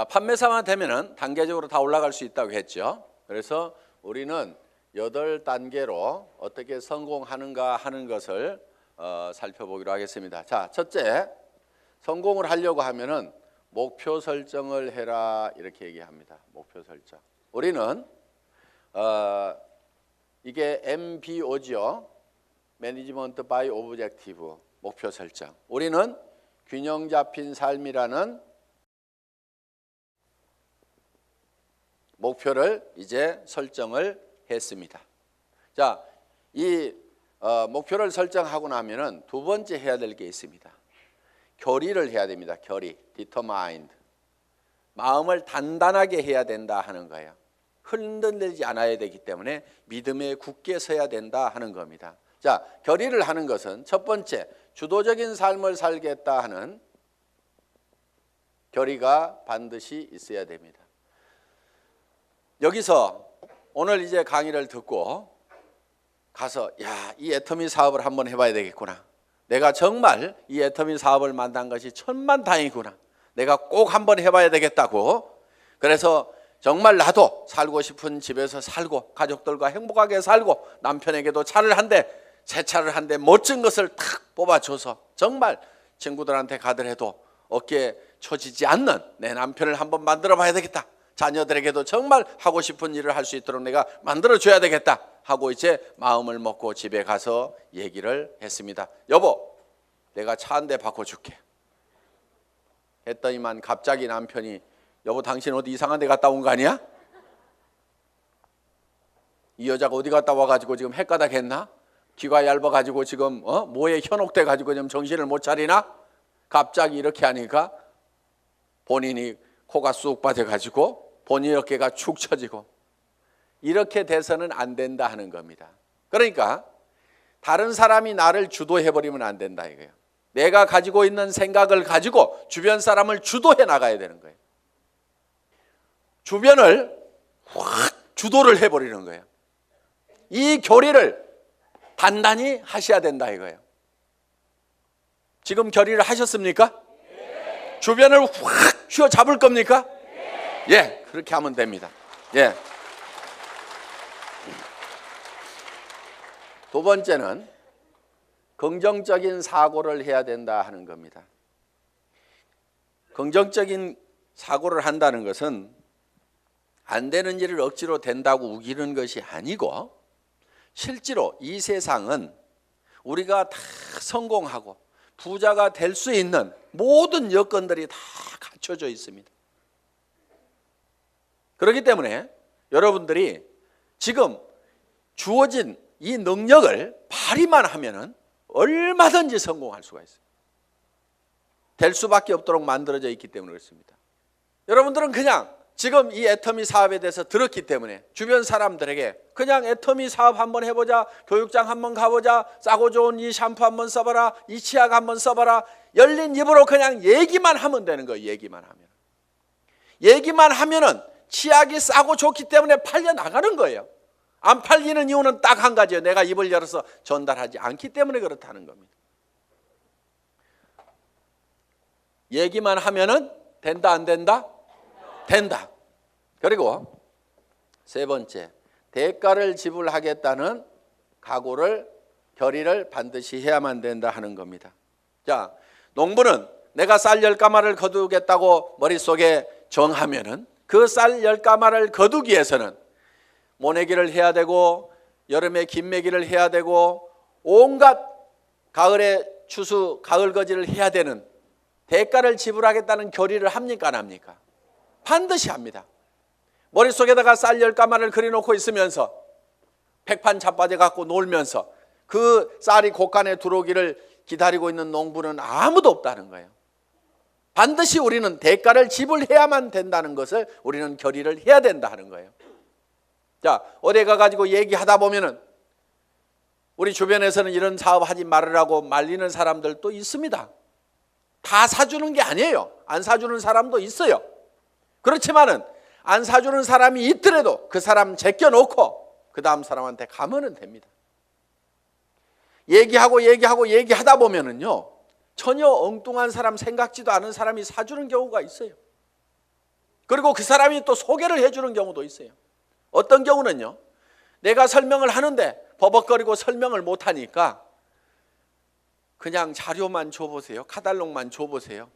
자, 판매사만 되면은 단계적으로 다 올라갈 수 있다고 했죠. 그래서 우리는 8단계로 어떻게 성공하는가 하는 것을 살펴보기로 하겠습니다. 자, 첫째, 성공을 하려고 하면은 목표 설정을 해라 이렇게 얘기합니다. 목표 설정. 우리는 이게 MBO죠. 매니지먼트 바이 오브젝티브, 목표 설정. 우리는 균형 잡힌 삶이라는 목표를 이제 설정을 했습니다. 자, 이 목표를 설정하고 나면은 두 번째 해야 될 게 있습니다. 결의를 해야 됩니다. 결의, determined. 마음을 단단하게 해야 된다 하는 거예요. 흔들리지 않아야 되기 때문에 믿음에 굳게 서야 된다 하는 겁니다. 자, 결의를 하는 것은 첫 번째, 주도적인 삶을 살겠다 하는 결의가 반드시 있어야 됩니다. 여기서 오늘 이제 강의를 듣고 가서 이 애터미 사업을 한번 해봐야 되겠구나. 내가 정말 이 애터미 사업을 만난 것이 천만다행이구나. 내가 꼭 한번 해봐야 되겠다고. 그래서 정말 나도 살고 싶은 집에서 살고 가족들과 행복하게 살고 남편에게도 차를 한 대, 새 차를 한 대 멋진 것을 탁 뽑아줘서 정말 친구들한테 가더라도 어깨에 처지지 않는 내 남편을 한번 만들어 봐야 되겠다. 자녀들에게도 정말 하고 싶은 일을 할 수 있도록 내가 만들어줘야 되겠다 하고 이제 마음을 먹고 집에 가서 얘기를 했습니다. 여보, 내가 차 한 대 바꿔줄게 했더니만 갑자기 남편이 여보, 당신 어디 이상한 데 갔다 온 거 아니야? 이 여자가 어디 갔다 와가지고 지금 헷가닥 했나? 귀가 얇아가지고 지금 뭐에 현혹돼 가지고 지금 정신을 못 차리나? 갑자기 이렇게 하니까 본인이 코가 쑥 빠져가지고 본인 어깨가 축 처지고 이렇게 돼서는 안 된다 하는 겁니다. 그러니까 다른 사람이 나를 주도해버리면 안 된다 이거예요. 내가 가지고 있는 생각을 가지고 주변 사람을 주도해 나가야 되는 거예요. 주변을 확 주도를 해버리는 거예요. 이 결의를 단단히 하셔야 된다 이거예요. 지금 결의를 하셨습니까? 네. 주변을 확 휘어잡을 겁니까? 네. 예, 그렇게 하면 됩니다. 예. 두 번째는 긍정적인 사고를 해야 된다 하는 겁니다. 긍정적인 사고를 한다는 것은 안 되는 일을 억지로 된다고 우기는 것이 아니고 실제로 이 세상은 우리가 다 성공하고 부자가 될 수 있는 모든 여건들이 다 갖춰져 있습니다. 그렇기 때문에 여러분들이 지금 주어진 이 능력을 발휘만 하면은 얼마든지 성공할 수가 있어요. 될 수밖에 없도록 만들어져 있기 때문에 그렇습니다. 여러분들은 그냥 지금 이 애터미 사업에 대해서 들었기 때문에 주변 사람들에게 그냥 애터미 사업 한번 해보자, 교육장 한번 가보자, 싸고 좋은 이 샴푸 한번 써봐라, 이 치약 한번 써봐라, 열린 입으로 그냥 얘기만 하면 되는 거예요. 얘기만 하면은 치약이 싸고 좋기 때문에 팔려 나가는 거예요. 안 팔리는 이유는 딱 한 가지예요. 내가 입을 열어서 전달하지 않기 때문에 그렇다는 겁니다. 얘기만 하면은 된다 안 된다? 된다. 그리고 세 번째, 대가를 지불하겠다는 각오를, 결의를 반드시 해야만 된다 하는 겁니다. 자, 농부는 내가 쌀 10가마를 거두겠다고 머릿속에 정하면은 그 쌀 10가마를 거두기 위해서는 모내기를 해야 되고 여름에 김매기를 해야 되고 온갖 가을에 추수, 가을거지를 해야 되는 대가를 지불하겠다는 결의를 합니까 안 합니까? 반드시 합니다. 머릿속에다가 쌀 10가마를 그려놓고 있으면서 백판 자빠져 갖고 놀면서 그 쌀이 곡간에 들어오기를 기다리고 있는 농부는 아무도 없다는 거예요. 반드시 우리는 대가를 지불해야만 된다는 것을 우리는 결의를 해야 된다 하는 거예요. 자, 어디 가가지고 얘기하다 보면은 우리 주변에서는 이런 사업 하지 말으라고 말리는 사람들도 있습니다. 다 사주는 게 아니에요. 안 사주는 사람도 있어요. 그렇지만은 안 사주는 사람이 있더라도 그 사람 제껴놓고 그 다음 사람한테 가면은 됩니다. 얘기하다 보면은요 전혀 엉뚱한 사람, 생각지도 않은 사람이 사주는 경우가 있어요. 그리고 그 사람이 또 소개를 해주는 경우도 있어요. 어떤 경우는요, 내가 설명을 하는데 버벅거리고 설명을 못하니까 그냥 자료만 줘보세요. 카탈로그만 줘보세요.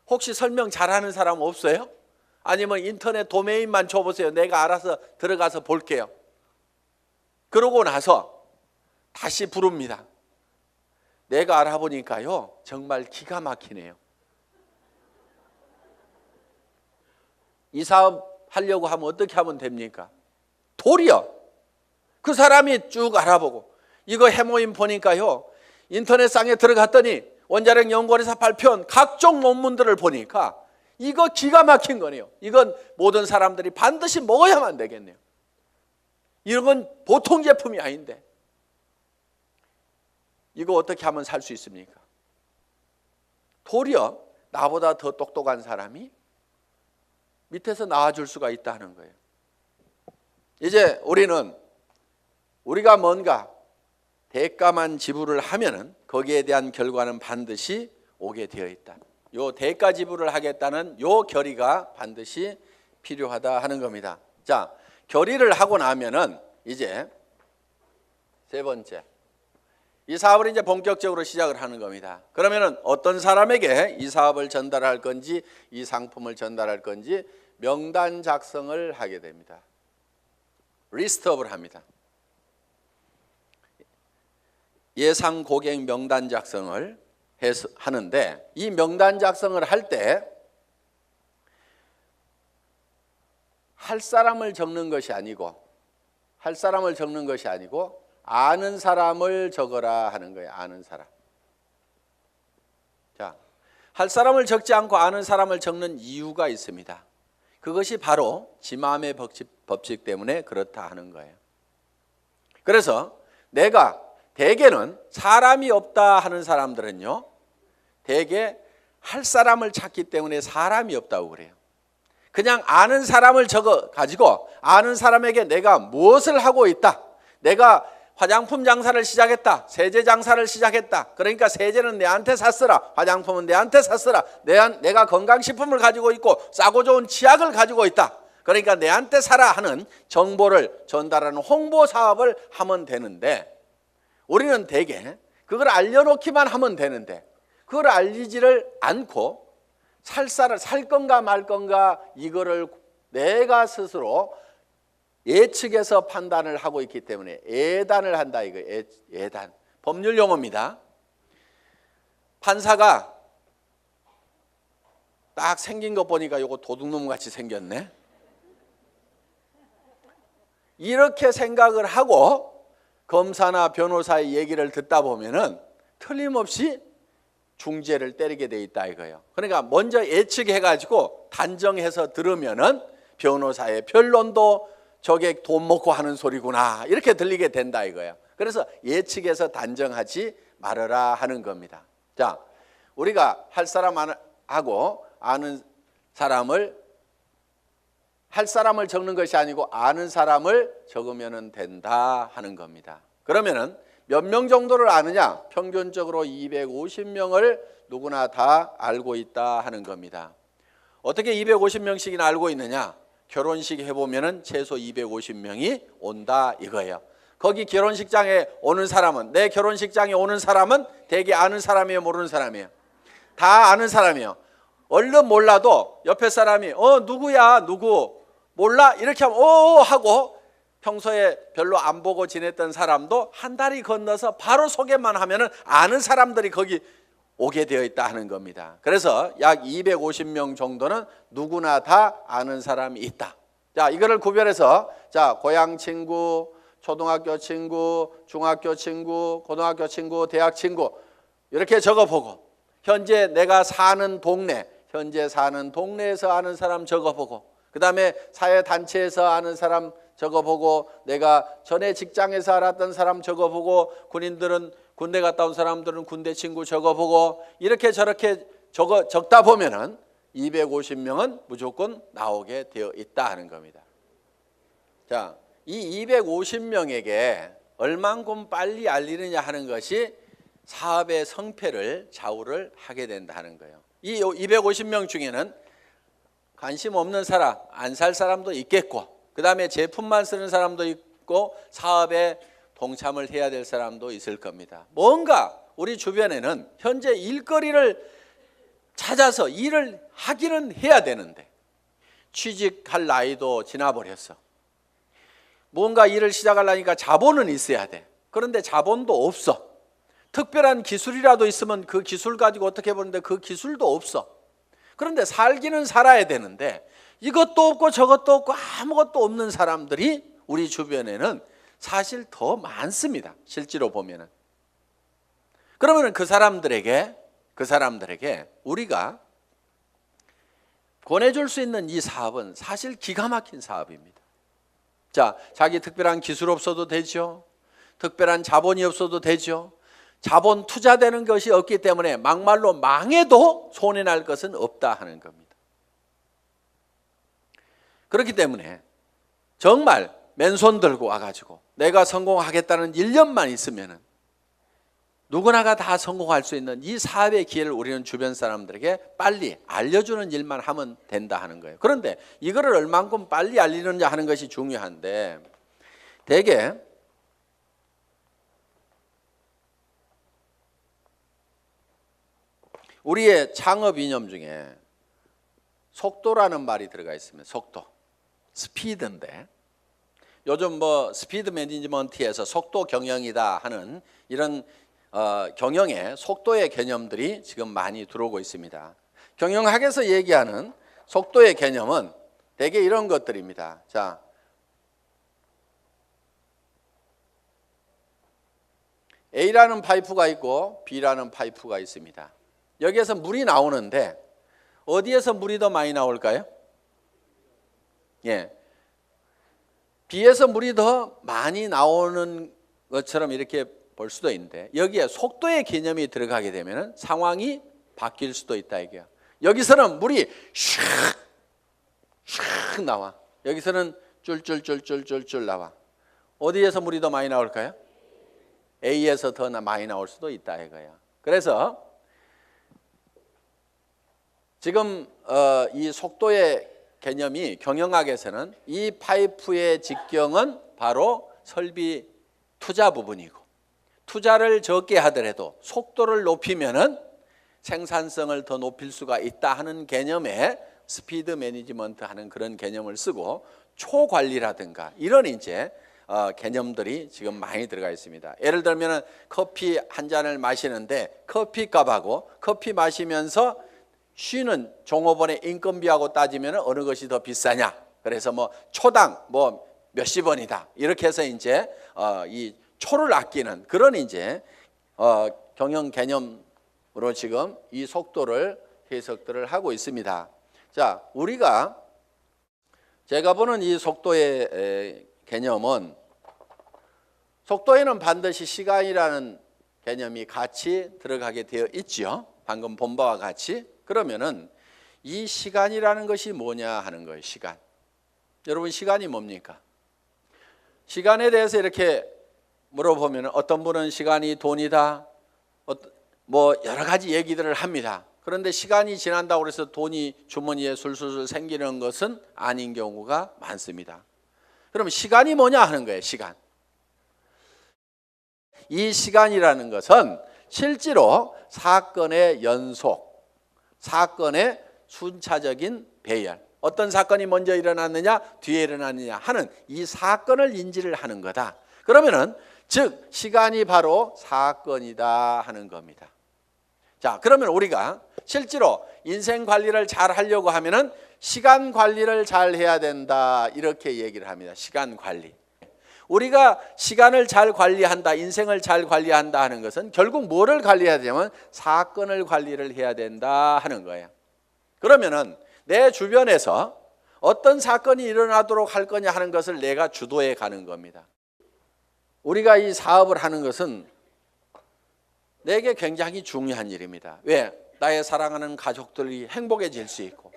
혹시 설명 잘하는 사람 없어요? 아니면 인터넷 도메인만 줘보세요. 내가 알아서 들어가서 볼게요. 그러고 나서 다시 부릅니다. 내가 알아보니까요, 정말 기가 막히네요. 이 사업 하려고 하면 어떻게 하면 됩니까? 도리어 그 사람이 쭉 알아보고, 이거 해모임 보니까요, 인터넷상에 들어갔더니 원자력 연구원에서 발표한 각종 논문들을 보니까 이거 기가 막힌 거네요. 이건 모든 사람들이 반드시 먹어야만 되겠네요. 이런 건 보통 제품이 아닌데 이거 어떻게 하면 살 수 있습니까? 도리어 나보다 더 똑똑한 사람이 밑에서 나와줄 수가 있다는 거예요. 이제 우리가 뭔가 대가만 지불을 하면은 거기에 대한 결과는 반드시 오게 되어 있다. 요 대가 지불을 하겠다는 요 결의가 반드시 필요하다 하는 겁니다. 자, 결의를 하고 나면은 이제 세 번째, 이 사업을 이제 본격적으로 시작을 하는 겁니다. 그러면은 어떤 사람에게 이 사업을 전달할 건지, 이 상품을 전달할 건지 명단 작성을 하게 됩니다. 리스트업을 합니다. 예상 고객 명단 작성을 하는데, 이 명단 작성을 할 때 할 사람을 적는 것이 아니고 아는 사람을 적어라 하는 거예요. 아는 사람. 자, 할 사람을 적지 않고 아는 사람을 적는 이유가 있습니다. 그것이 바로 지마음의 법칙 때문에 그렇다 하는 거예요. 그래서 내가 대개는 사람이 없다 하는 사람들은요, 대개 할 사람을 찾기 때문에 사람이 없다고 그래요. 그냥 아는 사람을 적어 가지고 아는 사람에게 내가 무엇을 하고 있다, 내가 화장품 장사를 시작했다, 세제 장사를 시작했다, 그러니까 세제는 내한테 샀으라, 화장품은 내한테 샀으라, 내가 건강식품을 가지고 있고 싸고 좋은 치약을 가지고 있다, 그러니까 내한테 사라 하는 정보를 전달하는 홍보 사업을 하면 되는데, 우리는 대개 그걸 알려놓기만 하면 되는데 그걸 알리지를 않고 살 건가 말 건가 이거를 내가 스스로 예측해서 판단을 하고 있기 때문에 예단을 한다, 이거 예단. 법률 용어입니다. 판사가 딱 생긴 거 보니까 이거 도둑놈 같이 생겼네, 이렇게 생각을 하고 검사나 변호사의 얘기를 듣다 보면은 틀림없이 중죄를 때리게 돼 있다 이거예요. 그러니까 먼저 예측해가지고 단정해서 들으면은 변호사의 변론도 저게 돈 먹고 하는 소리구나 이렇게 들리게 된다 이거예요. 그래서 예측해서 단정하지 말아라 하는 겁니다. 자, 우리가 할 사람하고 아는 사람을, 할 사람을 적는 것이 아니고 아는 사람을 적으면 된다 하는 겁니다. 그러면은 몇 명 정도를 아느냐? 평균적으로 250명을 누구나 다 알고 있다 하는 겁니다. 어떻게 250명씩이나 알고 있느냐? 결혼식 해보면은 최소 250명이 온다 이거예요. 거기 결혼식장에 오는 사람은, 내 결혼식장에 오는 사람은 대개 아는 사람이에요, 모르는 사람이에요? 다 아는 사람이에요. 얼른 몰라도 옆에 사람이 누구야, 누구 몰라? 이렇게 하면 하고, 평소에 별로 안 보고 지냈던 사람도 한 다리 건너서 바로 소개만 하면은 아는 사람들이 거기 오게 되어 있다 하는 겁니다. 그래서 약 250명 정도는 누구나 다 아는 사람이 있다. 자, 이거를 구별해서, 자, 고향 친구, 초등학교 친구, 중학교 친구, 고등학교 친구, 대학 친구 이렇게 적어보고, 현재 내가 사는 동네, 현재 사는 동네에서 아는 사람 적어보고, 그 다음에 사회단체에서 아는 사람 적어보고, 내가 전에 직장에서 알았던 사람 적어보고, 군인들은 군대 갔다 온 사람들은 군대 친구 적어보고, 이렇게 저렇게 적다 보면은 250명은 무조건 나오게 되어 있다 하는 겁니다. 자, 이 250명에게 얼만큼 빨리 알리느냐 하는 것이 사업의 성패를 좌우를 하게 된다 하는 거예요. 이 250명 중에는 관심 없는 사람, 안 살 사람도 있겠고, 그 다음에 제품만 쓰는 사람도 있고, 사업에 동참을 해야 될 사람도 있을 겁니다. 뭔가 우리 주변에는 현재 일거리를 찾아서 일을 하기는 해야 되는데 취직할 나이도 지나버렸어. 뭔가 일을 시작하려니까 자본은 있어야 돼. 그런데 자본도 없어. 특별한 기술이라도 있으면 그 기술 가지고 어떻게 보는데 그 기술도 없어. 그런데 살기는 살아야 되는데 이것도 없고 저것도 없고 아무것도 없는 사람들이 우리 주변에는 사실 더 많습니다. 실제로 보면은. 그러면 그 사람들에게 우리가 권해줄 수 있는 이 사업은 사실 기가 막힌 사업입니다. 자, 자기 특별한 기술 없어도 되죠. 특별한 자본이 없어도 되죠. 자본 투자되는 것이 없기 때문에 막말로 망해도 손해날 것은 없다 하는 겁니다. 그렇기 때문에 정말 맨손 들고 와가지고 내가 성공하겠다는 일념만 있으면은 누구나가 다 성공할 수 있는 이 사업의 기회를 우리는 주변 사람들에게 빨리 알려주는 일만 하면 된다 하는 거예요. 그런데 이거를 얼만큼 빨리 알리느냐 하는 것이 중요한데 대개 우리의 창업 이념 중에 속도라는 말이 들어가 있습니다. 속도, 스피드인데 요즘 뭐 스피드 매니지먼트에서 속도 경영이다 하는 이런 경영의 속도의 개념들이 지금 많이 들어오고 있습니다. 경영학에서 얘기하는 속도의 개념은 대개 이런 것들입니다. 자, A라는 파이프가 있고 B라는 파이프가 있습니다. 여기에서 물이 나오는데 어디에서 물이 더 많이 나올까요? 예, B에서 물이 더 많이 나오는 것처럼 이렇게 볼 수도 있는데 여기에 속도의 개념이 들어가게 되면 상황이 바뀔 수도 있다 이게요. 여기서는 물이 슉 나와. 여기서는 쫄쫄쫄쫄쫄쫄 나와. 어디에서 물이 더 많이 나올까요? A에서 더 많이 나올 수도 있다 이거예요. 그래서 지금 이 속도의 개념이 경영학에서는 이 파이프의 직경은 바로 설비 투자 부분이고 투자를 적게 하더라도 속도를 높이면은 생산성을 더 높일 수가 있다 하는 개념에 스피드 매니지먼트 하는 그런 개념을 쓰고 초관리라든가 이런 이제 개념들이 지금 많이 들어가 있습니다. 예를 들면 커피 한 잔을 마시는데 커피값하고 커피 마시면서 쉬는 종업원의 인건비하고 따지면 어느 것이 더 비싸냐? 그래서 뭐 초당 뭐 몇십 원이다. 이렇게 해서 이제 이 초를 아끼는 그런 이제 경영 개념으로 지금 이 속도를 해석들을 하고 있습니다. 자, 제가 보는 이 속도의 개념은 속도에는 반드시 시간이라는 개념이 같이 들어가게 되어 있죠. 방금 본 바와 같이. 그러면은 이 시간이라는 것이 뭐냐 하는 거예요. 시간. 여러분 시간이 뭡니까? 시간에 대해서 이렇게 물어보면 어떤 분은 시간이 돈이다. 뭐 여러 가지 얘기들을 합니다. 그런데 시간이 지난다고 해서 돈이 주머니에 술술 생기는 것은 아닌 경우가 많습니다. 그럼 시간이 뭐냐 하는 거예요. 시간. 이 시간이라는 것은 실제로 사건의 연속, 사건의 순차적인 배열, 어떤 사건이 먼저 일어났느냐 뒤에 일어났느냐 하는 이 사건을 인지를 하는 거다. 그러면은 즉 시간이 바로 사건이다 하는 겁니다. 자, 그러면 우리가 실제로 인생 관리를 잘 하려고 하면은 시간 관리를 잘 해야 된다 이렇게 얘기를 합니다. 시간 관리. 우리가 시간을 잘 관리한다, 인생을 잘 관리한다 하는 것은 결국 뭐를 관리해야 되냐면 사건을 관리를 해야 된다 하는 거예요. 그러면은 내 주변에서 어떤 사건이 일어나도록 할 거냐 하는 것을 내가 주도해 가는 겁니다. 우리가 이 사업을 하는 것은 내게 굉장히 중요한 일입니다. 왜? 나의 사랑하는 가족들이 행복해질 수 있고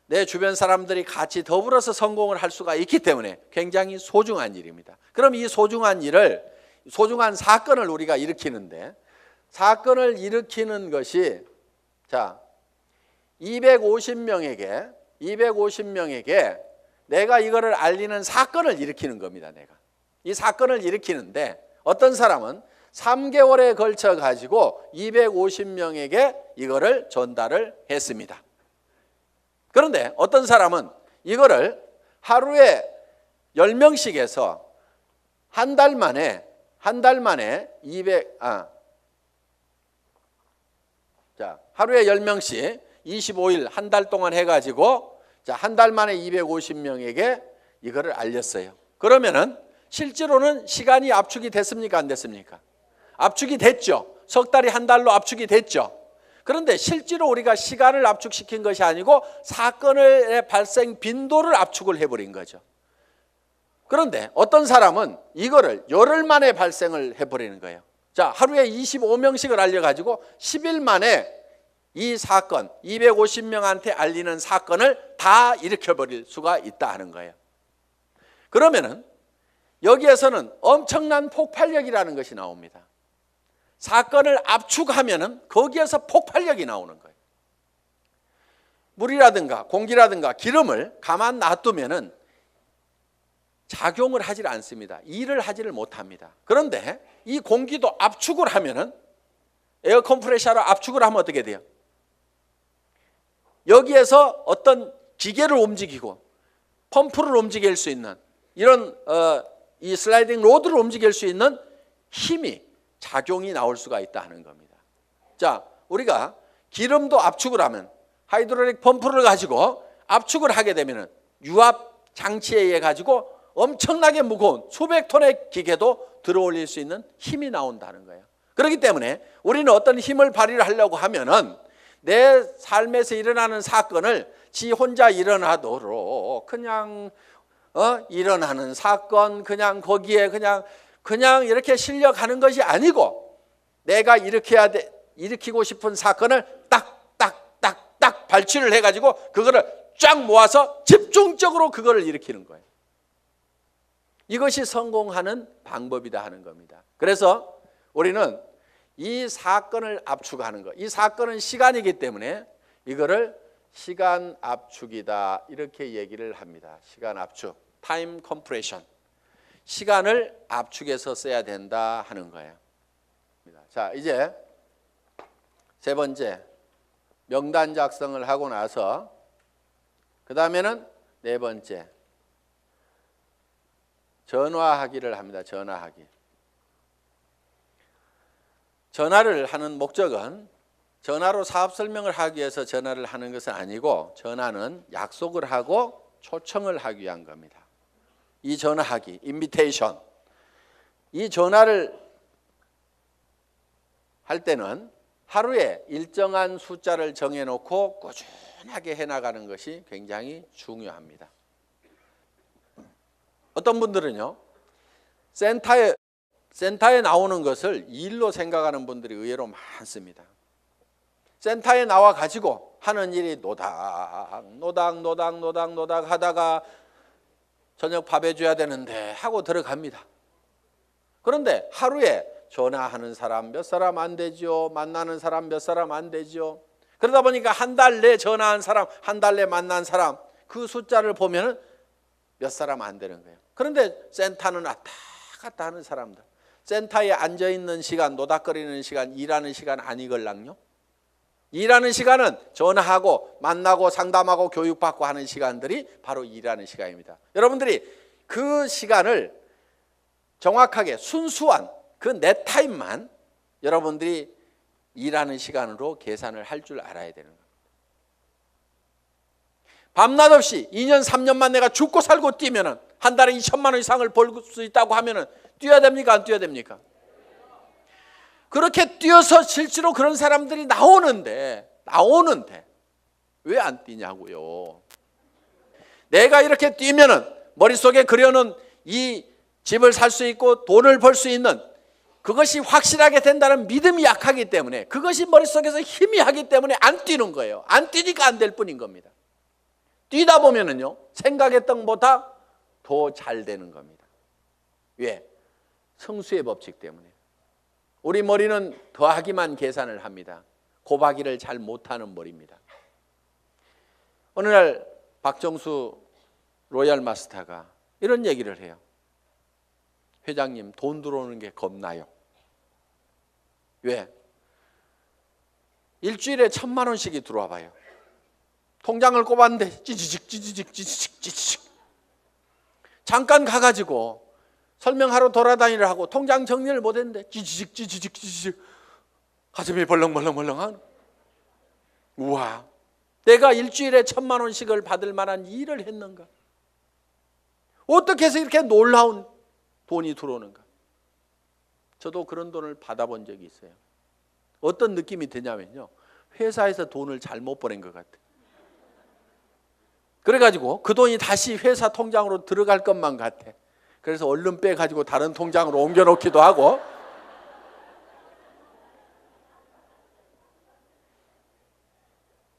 내 주변 사람들이 같이 더불어서 성공을 할 수가 있기 때문에 굉장히 소중한 일입니다. 그럼 이 소중한 일을, 소중한 사건을 우리가 일으키는데 사건을 일으키는 것이 자 250명에게 250명에게 내가 이거를 알리는 사건을 일으키는 겁니다. 내가 이 사건을 일으키는데 어떤 사람은 3개월에 걸쳐 가지고 250명에게 이거를 전달을 했습니다. 그런데 어떤 사람은 이거를 하루에 10명씩 해서 한 달 만에 200 하루에 10명씩 25일 한 달 동안 해 가지고 한 달 만에 250명에게 이거를 알렸어요. 그러면은 실제로는 시간이 압축이 됐습니까? 안 됐습니까? 압축이 됐죠. 석 달이 한 달로 압축이 됐죠. 그런데 실제로 우리가 시간을 압축시킨 것이 아니고 사건의 발생 빈도를 압축을 해버린 거죠. 그런데 어떤 사람은 이거를 열흘 만에 발생을 해버리는 거예요. 자, 하루에 25명씩을 알려가지고 10일 만에 이 사건, 250명한테 알리는 사건을 다 일으켜버릴 수가 있다 하는 거예요. 그러면은 여기에서는 엄청난 폭발력이라는 것이 나옵니다. 사건을 압축하면은 거기에서 폭발력이 나오는 거예요. 물이라든가 공기라든가 기름을 가만 놔두면은 작용을 하질 않습니다. 일을 하지를 못합니다. 그런데 이 공기도 압축을 하면은 에어 컴프레셔로 압축을 하면 어떻게 돼요? 여기에서 어떤 기계를 움직이고 펌프를 움직일 수 있는 이런 이 슬라이딩 로드를 움직일 수 있는 힘이 작용이 나올 수가 있다 하는 겁니다. 자, 우리가 기름도 압축을 하면 하이드롤릭 펌프를 가지고 압축을 하게 되면은 유압 장치에 의해 가지고 엄청나게 무거운 수백 톤의 기계도 들어올릴 수 있는 힘이 나온다는 거예요. 그렇기 때문에 우리는 어떤 힘을 발휘를 하려고 하면은 내 삶에서 일어나는 사건을 지 혼자 일어나도록 그냥 일어나는 사건 그냥 거기에 그냥 이렇게 실려가는 것이 아니고 내가 일으키고 싶은 사건을 딱 발치를 해가지고 그거를 쫙 모아서 집중적으로 그거를 일으키는 거예요. 이것이 성공하는 방법이다 하는 겁니다. 그래서 우리는 이 사건을 압축하는 것, 이 사건은 시간이기 때문에 이거를 시간 압축이다 이렇게 얘기를 합니다. 시간 압축, 타임 컴프레션. 시간을 압축해서 써야 된다 하는 거예요. 자, 이제 세 번째 명단 작성을 하고 나서 그 다음에는 네 번째 전화하기를 합니다. 전화하기. 전화를 하는 목적은 전화로 사업 설명을 하기 위해서 전화를 하는 것은 아니고 전화는 약속을 하고 초청을 하기 위한 겁니다. 이 전화하기, 인비테이션. 이 전화를 할 때는 하루에 일정한 숫자를 정해놓고 꾸준하게 해나가는 것이 굉장히 중요합니다. 어떤 분들은요, 센터에 나오는 것을 일로 생각하는 분들이 의외로 많습니다. 센터에 나와 가지고 하는 일이 노닥 하다가 저녁 밥 해줘야 되는데 하고 들어갑니다. 그런데 하루에 전화하는 사람 몇 사람 안 되죠. 만나는 사람 몇 사람 안 되죠. 그러다 보니까 한 달 내 전화한 사람, 한 달 내 만난 사람 그 숫자를 보면 몇 사람 안 되는 거예요. 그런데 센터는 왔다 갔다 하는 사람들, 센터에 앉아있는 시간, 노닥거리는 시간, 일하는 시간 아니걸랑요. 일하는 시간은 전화하고 만나고 상담하고 교육받고 하는 시간들이 바로 일하는 시간입니다. 여러분들이 그 시간을 정확하게 순수한 그 내 타임만 여러분들이 일하는 시간으로 계산을 할 줄 알아야 되는 겁니다. 밤낮 없이 2년 3년만 내가 죽고 살고 뛰면은 한 달에 2천만 원 이상을 벌 수 있다고 하면은 뛰어야 됩니까? 안 뛰어야 됩니까? 그렇게 뛰어서 실제로 그런 사람들이 나오는데 왜 안 뛰냐고요. 내가 이렇게 뛰면은 머릿속에 그려놓은 이 집을 살 수 있고 돈을 벌 수 있는 그것이 확실하게 된다는 믿음이 약하기 때문에 그것이 머릿속에서 희미하기 때문에 안 뛰는 거예요. 안 뛰니까 안 될 뿐인 겁니다. 뛰다 보면은요, 생각했던 것보다 더 잘 되는 겁니다. 왜? 성수의 법칙 때문에. 우리 머리는 더하기만 계산을 합니다. 곱하기를 잘 못하는 머리입니다. 어느 날 박정수 로얄 마스터가 이런 얘기를 해요. 회장님, 돈 들어오는 게 겁나요. 왜? 일주일에 1,000만 원씩이 들어와 봐요. 통장을 꼽았는데 찌지직 잠깐 가가지고 설명하러 돌아다니려 하고 통장 정리를 못했는데 찌지직 가슴이 벌렁벌렁하는. 우와, 내가 일주일에 1,000만 원씩을 받을 만한 일을 했는가? 어떻게 해서 이렇게 놀라운 돈이 들어오는가? 저도 그런 돈을 받아본 적이 있어요. 어떤 느낌이 드냐면요, 회사에서 돈을 잘못 보낸 것 같아요. 그래가지고 그 돈이 다시 회사 통장으로 들어갈 것만 같아. 그래서 얼른 빼가지고 다른 통장으로 옮겨놓기도 하고.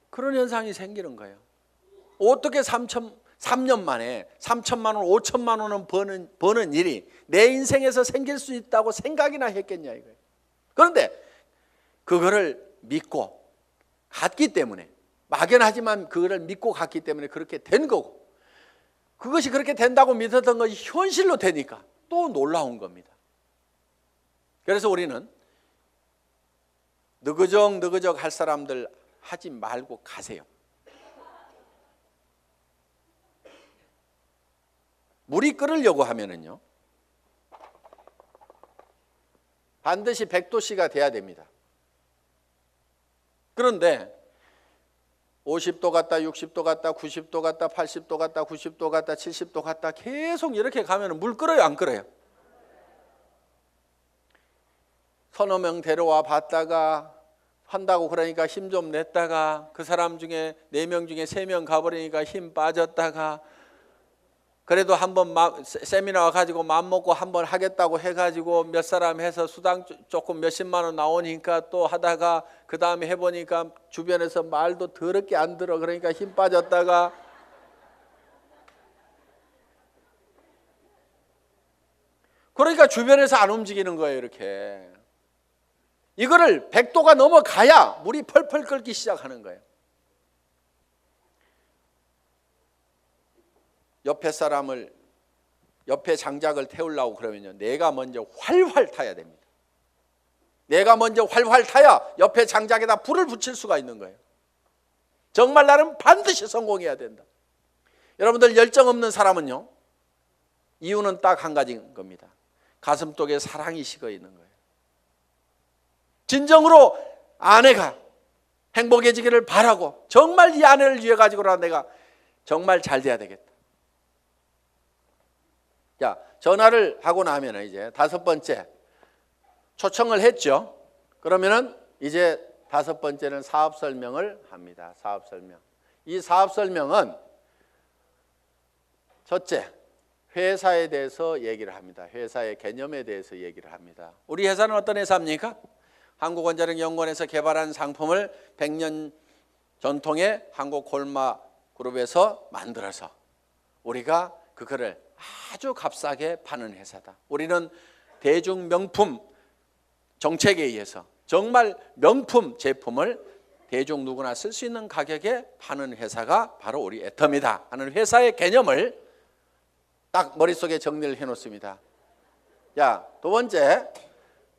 그런 현상이 생기는 거예요. 어떻게 3년 만에 3천만 원, 5천만 원은 버는 일이 내 인생에서 생길 수 있다고 생각이나 했겠냐 이거예요. 그런데 그거를 믿고 갔기 때문에, 막연하지만 그거를 믿고 갔기 때문에 그렇게 된 거고, 그것이 그렇게 된다고 믿었던 것이 현실로 되니까 또 놀라운 겁니다. 그래서 우리는 느그적 할 사람들 하지 말고 가세요. 물이 끓으려고 하면은요, 반드시 100도씨가 돼야 됩니다. 그런데 50도 갔다 60도 갔다 90도 갔다 80도 갔다 90도 갔다 70도 갔다 계속 이렇게 가면 물 끓어요, 안 끓어요? 서너 명 데려와 봤다가 한다고 그러니까 힘 좀 냈다가 그 사람 중에 4명 중에 3명 가버리니까 힘 빠졌다가, 그래도 한번 세미나 가지고 맘먹고 한번 하겠다고 해가지고 몇 사람 해서 수당 조금 몇십만 원 나오니까 또 하다가 그 다음에 해보니까 주변에서 말도 더럽게 안 들어. 그러니까 힘 빠졌다가, 그러니까 주변에서 안 움직이는 거예요. 이렇게 이거를 100도가 넘어가야 물이 펄펄 끓기 시작하는 거예요. 옆에 장작을 태우려고 그러면요, 내가 먼저 활활 타야 됩니다. 내가 먼저 활활 타야 옆에 장작에다 불을 붙일 수가 있는 거예요. 정말 나는 반드시 성공해야 된다. 여러분들, 열정 없는 사람은요, 이유는 딱 한 가지인 겁니다. 가슴속에 사랑이 식어 있는 거예요. 진정으로 아내가 행복해지기를 바라고, 정말 이 아내를 위해 가지고라 내가 정말 잘 돼야 되겠다. 자, 전화를 하고 나면 이제 5번째 초청을 했죠. 그러면은 이제 5번째는 사업 설명을 합니다. 사업 설명. 이 사업 설명은 첫째, 회사에 대해서 얘기를 합니다. 회사의 개념에 대해서 얘기를 합니다. 우리 회사는 어떤 회사입니까? 한국원자력연구원에서 개발한 상품을 100년 전통의 한국콜마그룹에서 만들어서 우리가 그거를 아주 값싸게 파는 회사다. 우리는 대중 명품 정책에 의해서 정말 명품 제품을 대중 누구나 쓸 수 있는 가격에 파는 회사가 바로 우리 애터미다 하는 회사의 개념을 딱 머릿속에 정리를 해놓습니다. 자, 두 번째,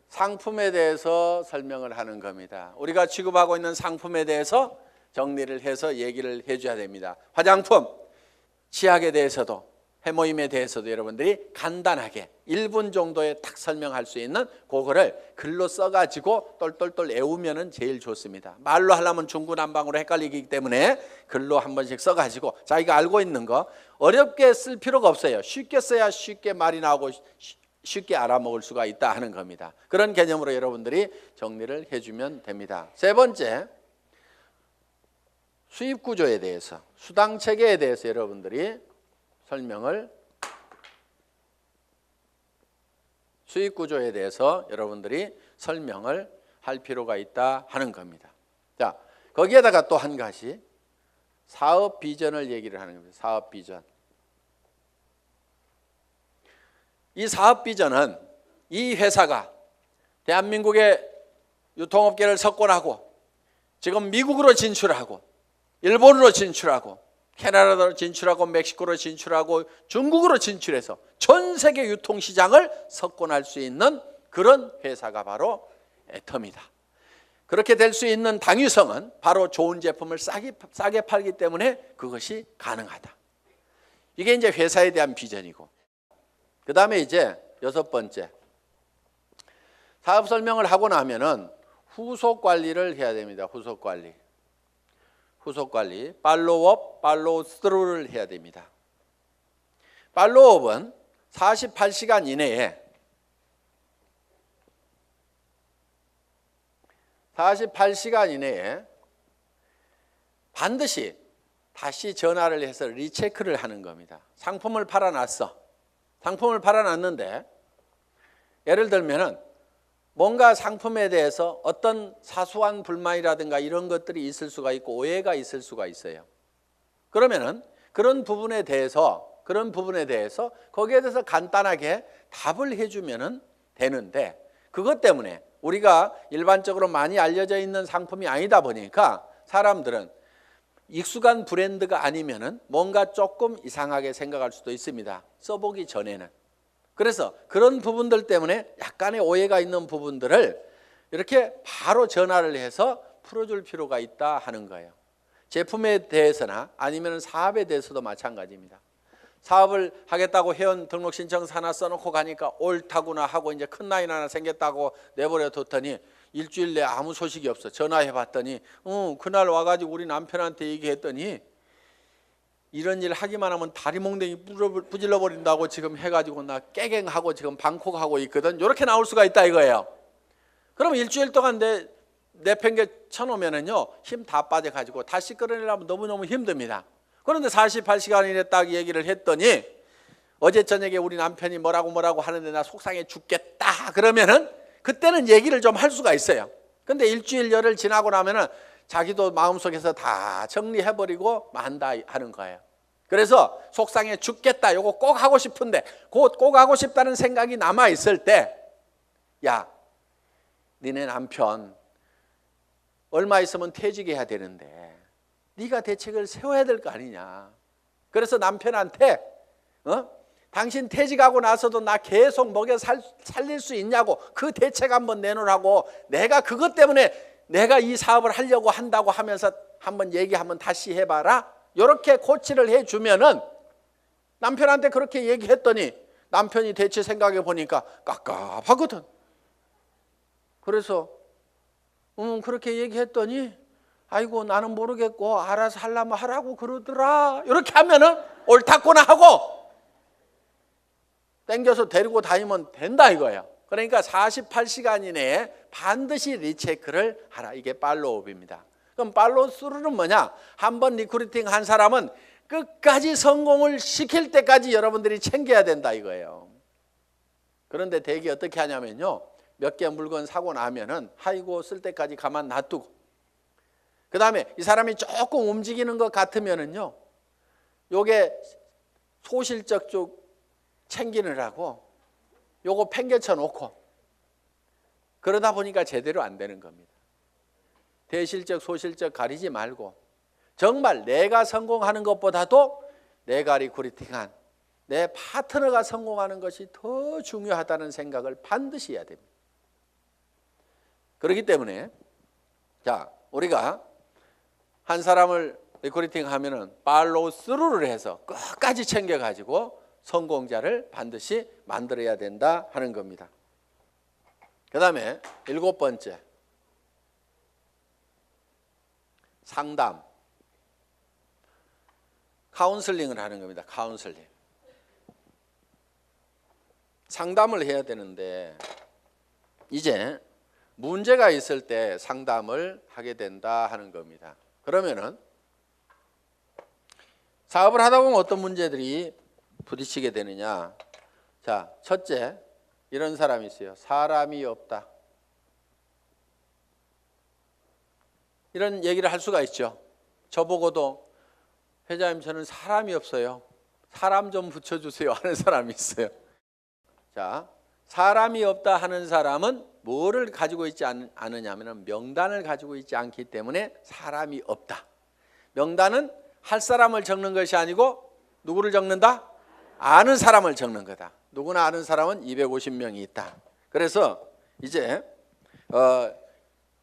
상품에 대해서 설명을 하는 겁니다. 우리가 취급하고 있는 상품에 대해서 정리를 해서 얘기를 해줘야 됩니다. 화장품, 치약에 대해서도, 해모임에 대해서도 여러분들이 간단하게 1분 정도에 딱 설명할 수 있는 그거를 글로 써가지고 똘똘똘 외우면 제일 좋습니다. 말로 하려면 중구난방으로 헷갈리기 때문에 글로 한 번씩 써가지고 자기가 알고 있는 거 어렵게 쓸 필요가 없어요. 쉽게 써야 쉽게 말이 나오고 쉽게 알아먹을 수가 있다 하는 겁니다. 그런 개념으로 여러분들이 정리를 해주면 됩니다. 세 번째, 수입 구조에 대해서, 수당 체계에 대해서 여러분들이 설명을, 수익 구조에 대해서 여러분들이 설명을 할 필요가 있다 하는 겁니다. 자, 거기에다가 또 한 가지 사업 비전을 얘기를 하는 겁니다. 사업 비전. 이 사업 비전은 이 회사가 대한민국의 유통업계를 석권하고 지금 미국으로 진출하고 일본으로 진출하고 캐나다로 진출하고 멕시코로 진출하고 중국으로 진출해서 전 세계 유통시장을 석권할 수 있는 그런 회사가 바로 애텀이다. 그렇게 될 수 있는 당위성은 바로 좋은 제품을 싸게 팔기 때문에 그것이 가능하다. 이게 이제 회사에 대한 비전이고, 그 다음에 이제 6번째, 사업 설명을 하고 나면은 후속 관리를 해야 됩니다. 후속 관리, 팔로우업, 팔로우스루를 해야 됩니다. 팔로우업은 48시간 이내에 48시간 이내에 반드시 다시 전화를 해서 리체크를 하는 겁니다. 상품을 팔아놨어. 상품을 팔아놨는데 예를 들면은 뭔가 상품에 대해서 어떤 사소한 불만이라든가 이런 것들이 있을 수가 있고 오해가 있을 수가 있어요. 그러면은 그런 부분에 대해서 거기에 대해서 간단하게 답을 해주면은 되는데, 그것 때문에 우리가 일반적으로 많이 알려져 있는 상품이 아니다 보니까 사람들은 익숙한 브랜드가 아니면은 뭔가 조금 이상하게 생각할 수도 있습니다. 써보기 전에는. 그래서 그런 부분들 때문에 약간의 오해가 있는 부분들을 이렇게 바로 전화를 해서 풀어줄 필요가 있다 하는 거예요. 제품에 대해서나 아니면 사업에 대해서도 마찬가지입니다. 사업을 하겠다고 회원 등록 신청서 하나 써놓고 가니까 옳다구나 하고 이제 큰 라인 하나 생겼다고 내버려 뒀더니 일주일 내에 아무 소식이 없어. 전화해 봤더니 그날 와가지고 우리 남편한테 얘기했더니 이런 일 하기만 하면 다리 몽둥이 부질러 버린다고 지금 해가지고 나 깨갱하고 지금 방콕하고 있거든. 이렇게 나올 수가 있다 이거예요. 그럼 일주일 동안 내팽개 쳐놓으면은요 힘 다 빠져가지고 다시 끌어내려면 너무너무 힘듭니다. 그런데 48시간 이내 딱 얘기를 했더니 어제 저녁에 우리 남편이 뭐라고 하는데 나 속상해 죽겠다 그러면은 그때는 얘기를 좀 할 수가 있어요. 근데 일주일 열흘 지나고 나면은 자기도 마음속에서 다 정리해버리고 만다 하는 거예요. 그래서 속상해 죽겠다 요거 꼭 하고 싶은데 꼭 하고 싶다는 생각이 남아있을 때, 야 니네 남편 얼마 있으면 퇴직해야 되는데 네가 대책을 세워야 될 거 아니냐. 그래서 남편한테 당신 퇴직하고 나서도 나 계속 먹여 살릴 수 있냐고 그 대책 한번 내놓으라고, 내가 그것 때문에 내가 이 사업을 하려고 한다고 하면서 한번 얘기 한번 다시 해봐라. 이렇게 코치를 해주면은 남편한테 그렇게 얘기했더니 남편이 대체 생각해 보니까 깝깝하거든. 그래서 그렇게 얘기했더니 아이고 나는 모르겠고 알아서 하려면 하라고 그러더라. 이렇게 하면은 옳다구나 하고 땡겨서 데리고 다니면 된다 이거예요. 그러니까 48시간 이내에 반드시 리체크를 하라. 이게 팔로우업입니다. 그럼 팔로우스루는 뭐냐? 한번 리크루팅 한 사람은 끝까지 성공을 시킬 때까지 여러분들이 챙겨야 된다 이거예요. 그런데 대개 어떻게 하냐면요, 몇 개 물건 사고 나면은 아이고 쓸 때까지 가만 놔두고, 그 다음에 이 사람이 조금 움직이는 것 같으면은요 요게 소실적 쪽 챙기느라고 요거 팽개쳐 놓고 그러다 보니까 제대로 안 되는 겁니다. 대실적 소실적 가리지 말고 정말 내가 성공하는 것보다도 내가 리크루팅한 내 파트너가 성공하는 것이 더 중요하다는 생각을 반드시 해야 됩니다. 그렇기 때문에 자 우리가 한 사람을 리크루팅 하면은 팔로우 스루를 해서 끝까지 챙겨가지고 성공자를 반드시 만들어야 된다 하는 겁니다. 그 다음에 7번째, 상담, 카운슬링을 하는 겁니다. 카운슬링. 상담을 해야 되는데 이제 문제가 있을 때 상담을 하게 된다 하는 겁니다. 그러면은 사업을 하다 보면 어떤 문제들이 부딪히게 되느냐. 자, 첫째, 이런 사람이 있어요. 사람이 없다. 이런 얘기를 할 수가 있죠. 저보고도 회장님 저는 사람이 없어요. 사람 좀 붙여주세요 하는 사람이 있어요. 자, 사람이 없다 하는 사람은 뭐를 가지고 있지 않느냐 하면 명단을 가지고 있지 않기 때문에 사람이 없다. 명단은 할 사람을 적는 것이 아니고 누구를 적는다? 아는 사람을 적는 거다. 누구나 아는 사람은 250명이 있다. 그래서 이제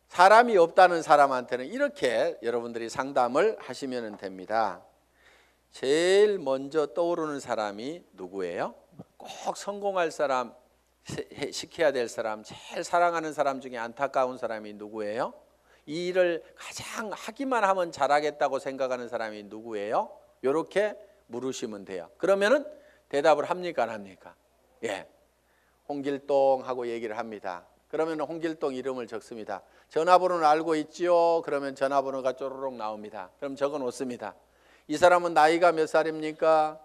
사람이 없다는 사람한테는 이렇게 여러분들이 상담을 하시면 됩니다. 제일 먼저 떠오르는 사람이 누구예요? 꼭 성공할 사람, 시켜야 될 사람, 제일 사랑하는 사람 중에 안타까운 사람이 누구예요? 이 일을 가장 하기만 하면 잘하겠다고 생각하는 사람이 누구예요? 이렇게 물으시면 돼요. 그러면은 대답을 합니까, 안 합니까? 예, 홍길동 하고 얘기를 합니다. 그러면 홍길동 이름을 적습니다. 전화번호는 알고 있지요? 그러면 전화번호가 쪼르륵 나옵니다. 그럼 적어 놓습니다. 이 사람은 나이가 몇 살입니까?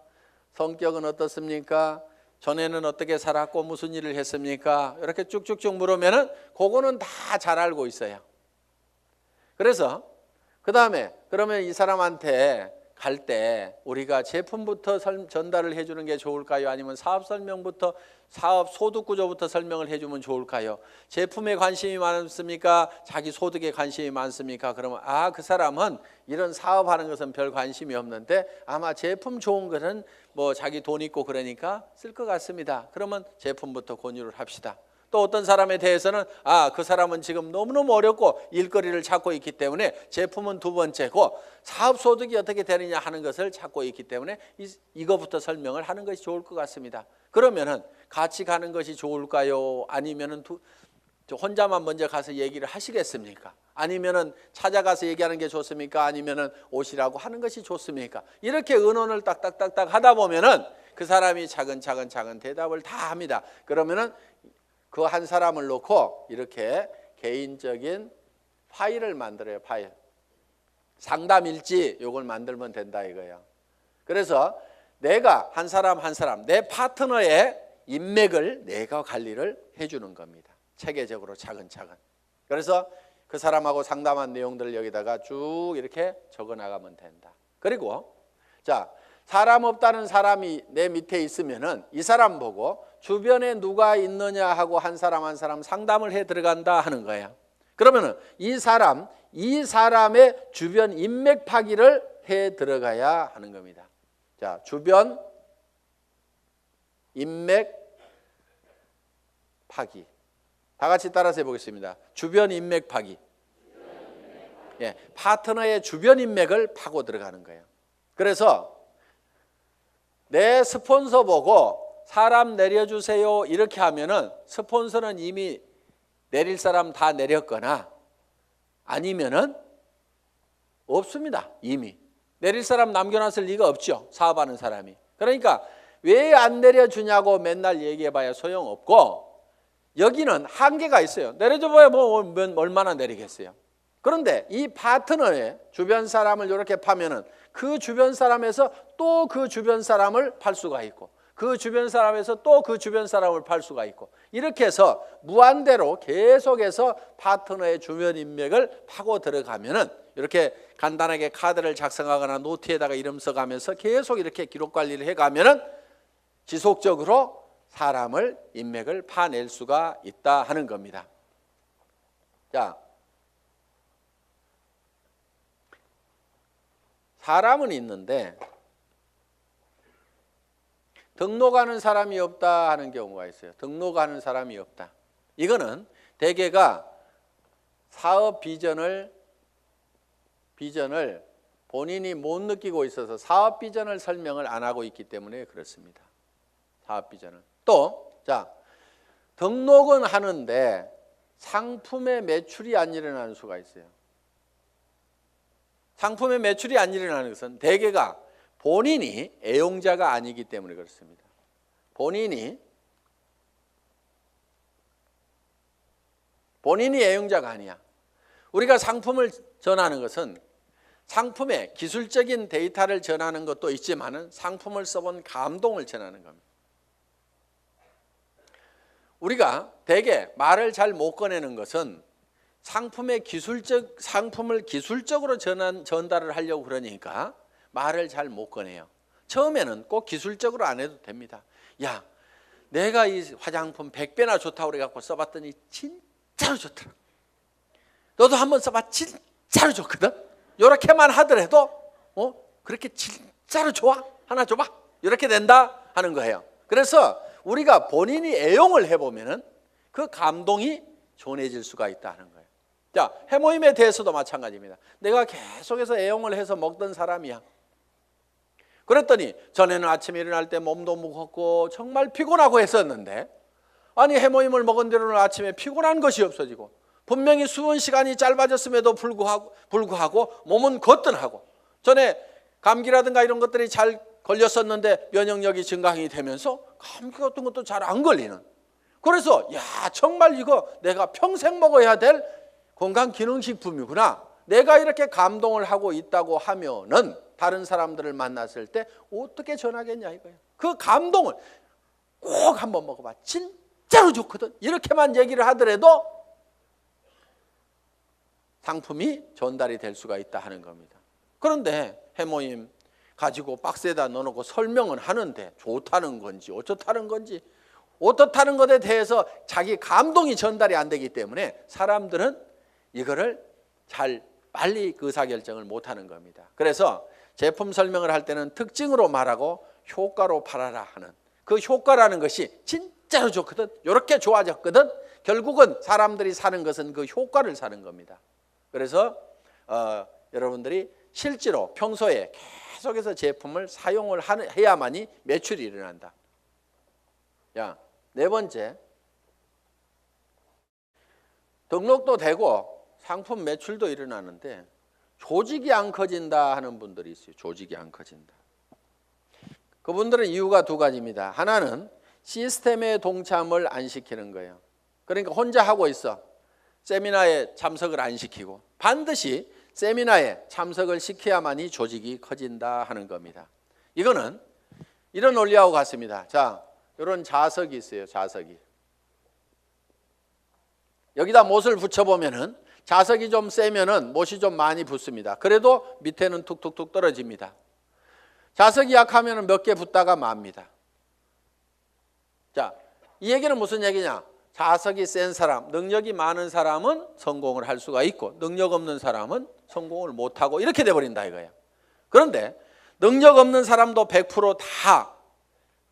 성격은 어떻습니까? 전에는 어떻게 살았고 무슨 일을 했습니까? 이렇게 쭉쭉쭉 물으면은 그거는 다 잘 알고 있어요. 그래서 그 다음에 그러면 이 사람한테 갈 때 우리가 제품부터 전달을 해주는 게 좋을까요? 아니면 사업 설명부터 사업 소득 구조부터 설명을 해주면 좋을까요? 제품에 관심이 많습니까? 자기 소득에 관심이 많습니까? 그러면 그 사람은 이런 사업하는 것은 별 관심이 없는데 아마 제품 좋은 거는 뭐 자기 돈 있고 그러니까 쓸 것 같습니다. 그러면 제품부터 권유를 합시다. 또 어떤 사람에 대해서는 그 사람은 지금 너무너무 어렵고 일거리를 찾고 있기 때문에 제품은 두 번째고 사업 소득이 어떻게 되느냐 하는 것을 찾고 있기 때문에 이거부터 설명을 하는 것이 좋을 것 같습니다. 그러면은 같이 가는 것이 좋을까요? 아니면은 혼자만 먼저 가서 얘기를 하시겠습니까? 아니면은 찾아가서 얘기하는 게 좋습니까? 아니면은 오시라고 하는 것이 좋습니까? 이렇게 의논을 딱딱딱딱 하다 보면은 그 사람이 차근차근 대답을 다 합니다. 그러면은 그 한 사람을 놓고 이렇게 개인적인 파일을 만들어요. 파일. 상담일지 요걸 만들면 된다 이거예요. 그래서 내가 한 사람 내 파트너의 인맥을 내가 관리를 해주는 겁니다. 체계적으로 차근차근. 그래서 그 사람하고 상담한 내용들을 여기다가 쭉 이렇게 적어 나가면 된다. 그리고 자, 사람 없다는 사람이 내 밑에 있으면은 이 사람 보고 주변에 누가 있느냐 하고 한 사람 상담을 해 들어간다 하는 거예요. 그러면은 이 사람의 주변 인맥 파기를 해 들어가야 하는 겁니다. 자, 주변 인맥 파기. 다 같이 따라서 해보겠습니다. 주변 인맥 파기. 예, 파트너의 주변 인맥을 파고 들어가는 거예요. 그래서 내 스폰서 보고 사람 내려주세요 이렇게 하면은 스폰서는 이미 내릴 사람 다 내렸거나 아니면은 없습니다. 이미 내릴 사람 남겨놨을 리가 없죠. 사업하는 사람이. 그러니까 왜 안 내려주냐고 맨날 얘기해봐야 소용없고 여기는 한계가 있어요. 내려줘봐야 뭐 얼마나 내리겠어요. 그런데 이 파트너의 주변 사람을 이렇게 파면은 그 주변 사람에서 또 그 주변 사람을 팔 수가 있고 그 주변 사람에서 또 그 주변 사람을 팔 수가 있고 이렇게 해서 무한대로 계속해서 파트너의 주변 인맥을 파고 들어가면은 이렇게 간단하게 카드를 작성하거나 노트에다가 이름 써가면서 계속 이렇게 기록 관리를 해가면은 지속적으로 사람을 인맥을 파낼 수가 있다 하는 겁니다. 자, 사람은 있는데 등록하는 사람이 없다 하는 경우가 있어요. 등록하는 사람이 없다. 이거는 대개가 사업 비전을 본인이 못 느끼고 있어서 사업 비전을 설명을 안 하고 있기 때문에 그렇습니다. 사업 비전을. 또, 자, 등록은 하는데 상품의 매출이 안 일어나는 수가 있어요. 상품의 매출이 안 일어나는 것은 대개가 본인이 애용자가 아니기 때문에 그렇습니다. 본인이 애용자가 아니야. 우리가 상품을 전하는 것은 상품의 기술적인 데이터를 전하는 것도 있지만은 상품을 써본 감동을 전하는 겁니다. 우리가 대개 말을 잘 못 꺼내는 것은 상품을 기술적으로 전달을 하려고 그러니까 말을 잘 못 꺼내요. 처음에는 꼭 기술적으로 안 해도 됩니다. 야, 내가 이 화장품 100배나 좋다고 그래갖고 써봤더니 진짜로 좋더라. 너도 한번 써봐. 진짜로 좋거든. 이렇게만 하더라도 그렇게 진짜로 좋아? 하나 줘봐. 이렇게 된다 하는 거예요. 그래서 우리가 본인이 애용을 해보면은 그 감동이 전해질 수가 있다 하는 거예요. 자, 해모임에 대해서도 마찬가지입니다. 내가 계속해서 애용을 해서 먹던 사람이야. 그랬더니 전에는 아침에 일어날 때 몸도 무겁고 정말 피곤하고 했었는데, 아니 해모임을 먹은 뒤로는 아침에 피곤한 것이 없어지고 분명히 수은 시간이 짧아졌음에도 불구하고 몸은 거뜬하고, 전에 감기라든가 이런 것들이 잘 걸렸었는데 면역력이 증강이 되면서 감기 같은 것도 잘 안 걸리는, 그래서 야 정말 이거 내가 평생 먹어야 될 건강기능식품이구나, 내가 이렇게 감동을 하고 있다고 하면은 다른 사람들을 만났을 때 어떻게 전하겠냐 이거예요. 그 감동을 꼭 한번 먹어봐, 진짜로 좋거든, 이렇게만 얘기를 하더라도 상품이 전달이 될 수가 있다 하는 겁니다. 그런데 해모임 가지고 박스에다 넣어놓고 설명은 하는데 좋다는 건지 어떻다는 건지, 어떻다는 것에 대해서 자기 감동이 전달이 안 되기 때문에 사람들은 이거를 잘 빨리 의사결정을 못하는 겁니다. 그래서 제품 설명을 할 때는 특징으로 말하고 효과로 팔아라 하는, 그 효과라는 것이 진짜로 좋거든, 이렇게 좋아졌거든, 결국은 사람들이 사는 것은 그 효과를 사는 겁니다. 그래서 여러분들이 실제로 평소에 계속해서 제품을 사용을 해야만이 매출이 일어난다. 야, 네 번째, 등록도 되고 상품 매출도 일어나는데 조직이 안 커진다 하는 분들이 있어요. 조직이 안 커진다. 그분들은 이유가 두 가지입니다. 하나는 시스템에 동참을 안 시키는 거예요. 그러니까 혼자 하고 있어. 세미나에 참석을 안 시키고, 반드시 세미나에 참석을 시켜야만이 조직이 커진다 하는 겁니다. 이거는 이런 논리하고 같습니다. 자, 이런 자석이 있어요. 자석이. 여기다 못을 붙여보면은 자석이 좀 세면은 못이 좀 많이 붙습니다. 그래도 밑에는 툭툭툭 떨어집니다. 자석이 약하면은 몇 개 붙다가 맙니다. 자, 이 얘기는 무슨 얘기냐? 자석이 센 사람, 능력이 많은 사람은 성공을 할 수가 있고 능력 없는 사람은 성공을 못하고 이렇게 돼버린다 이거예요. 그런데 능력 없는 사람도 100%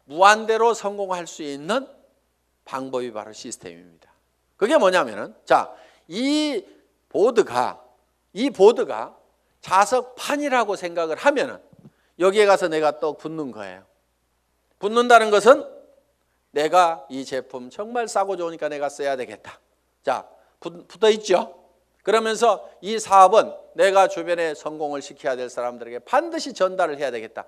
무한대로 성공할 수 있는 방법이 바로 시스템입니다. 그게 뭐냐면은, 자, 이 보드가 자석판이라고 생각을 하면은 여기에 가서 내가 또 붙는 거예요. 붙는다는 것은 내가 이 제품 정말 싸고 좋으니까 내가 써야 되겠다. 자, 붙어 있죠? 그러면서 이 사업은 내가 주변에 성공을 시켜야 될 사람들에게 반드시 전달을 해야 되겠다.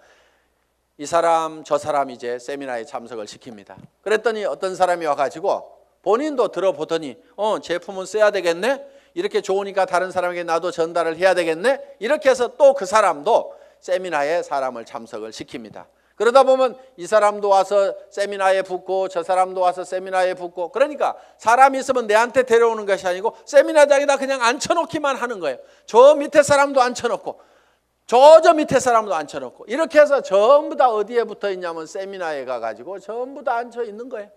이 사람 저 사람 이제 세미나에 참석을 시킵니다. 그랬더니 어떤 사람이 와가지고 본인도 들어보더니 제품은 써야 되겠네, 이렇게 좋으니까 다른 사람에게 나도 전달을 해야 되겠네, 이렇게 해서 또 그 사람도 세미나에 사람을 참석을 시킵니다. 그러다 보면 이 사람도 와서 세미나에 붙고 저 사람도 와서 세미나에 붙고, 그러니까 사람이 있으면 내한테 데려오는 것이 아니고 세미나장에다 그냥 앉혀놓기만 하는 거예요. 저 밑에 사람도 앉혀놓고 저 밑에 사람도 앉혀놓고, 이렇게 해서 전부 다 어디에 붙어 있냐면 세미나에 가가지고 전부 다 앉혀 있는 거예요.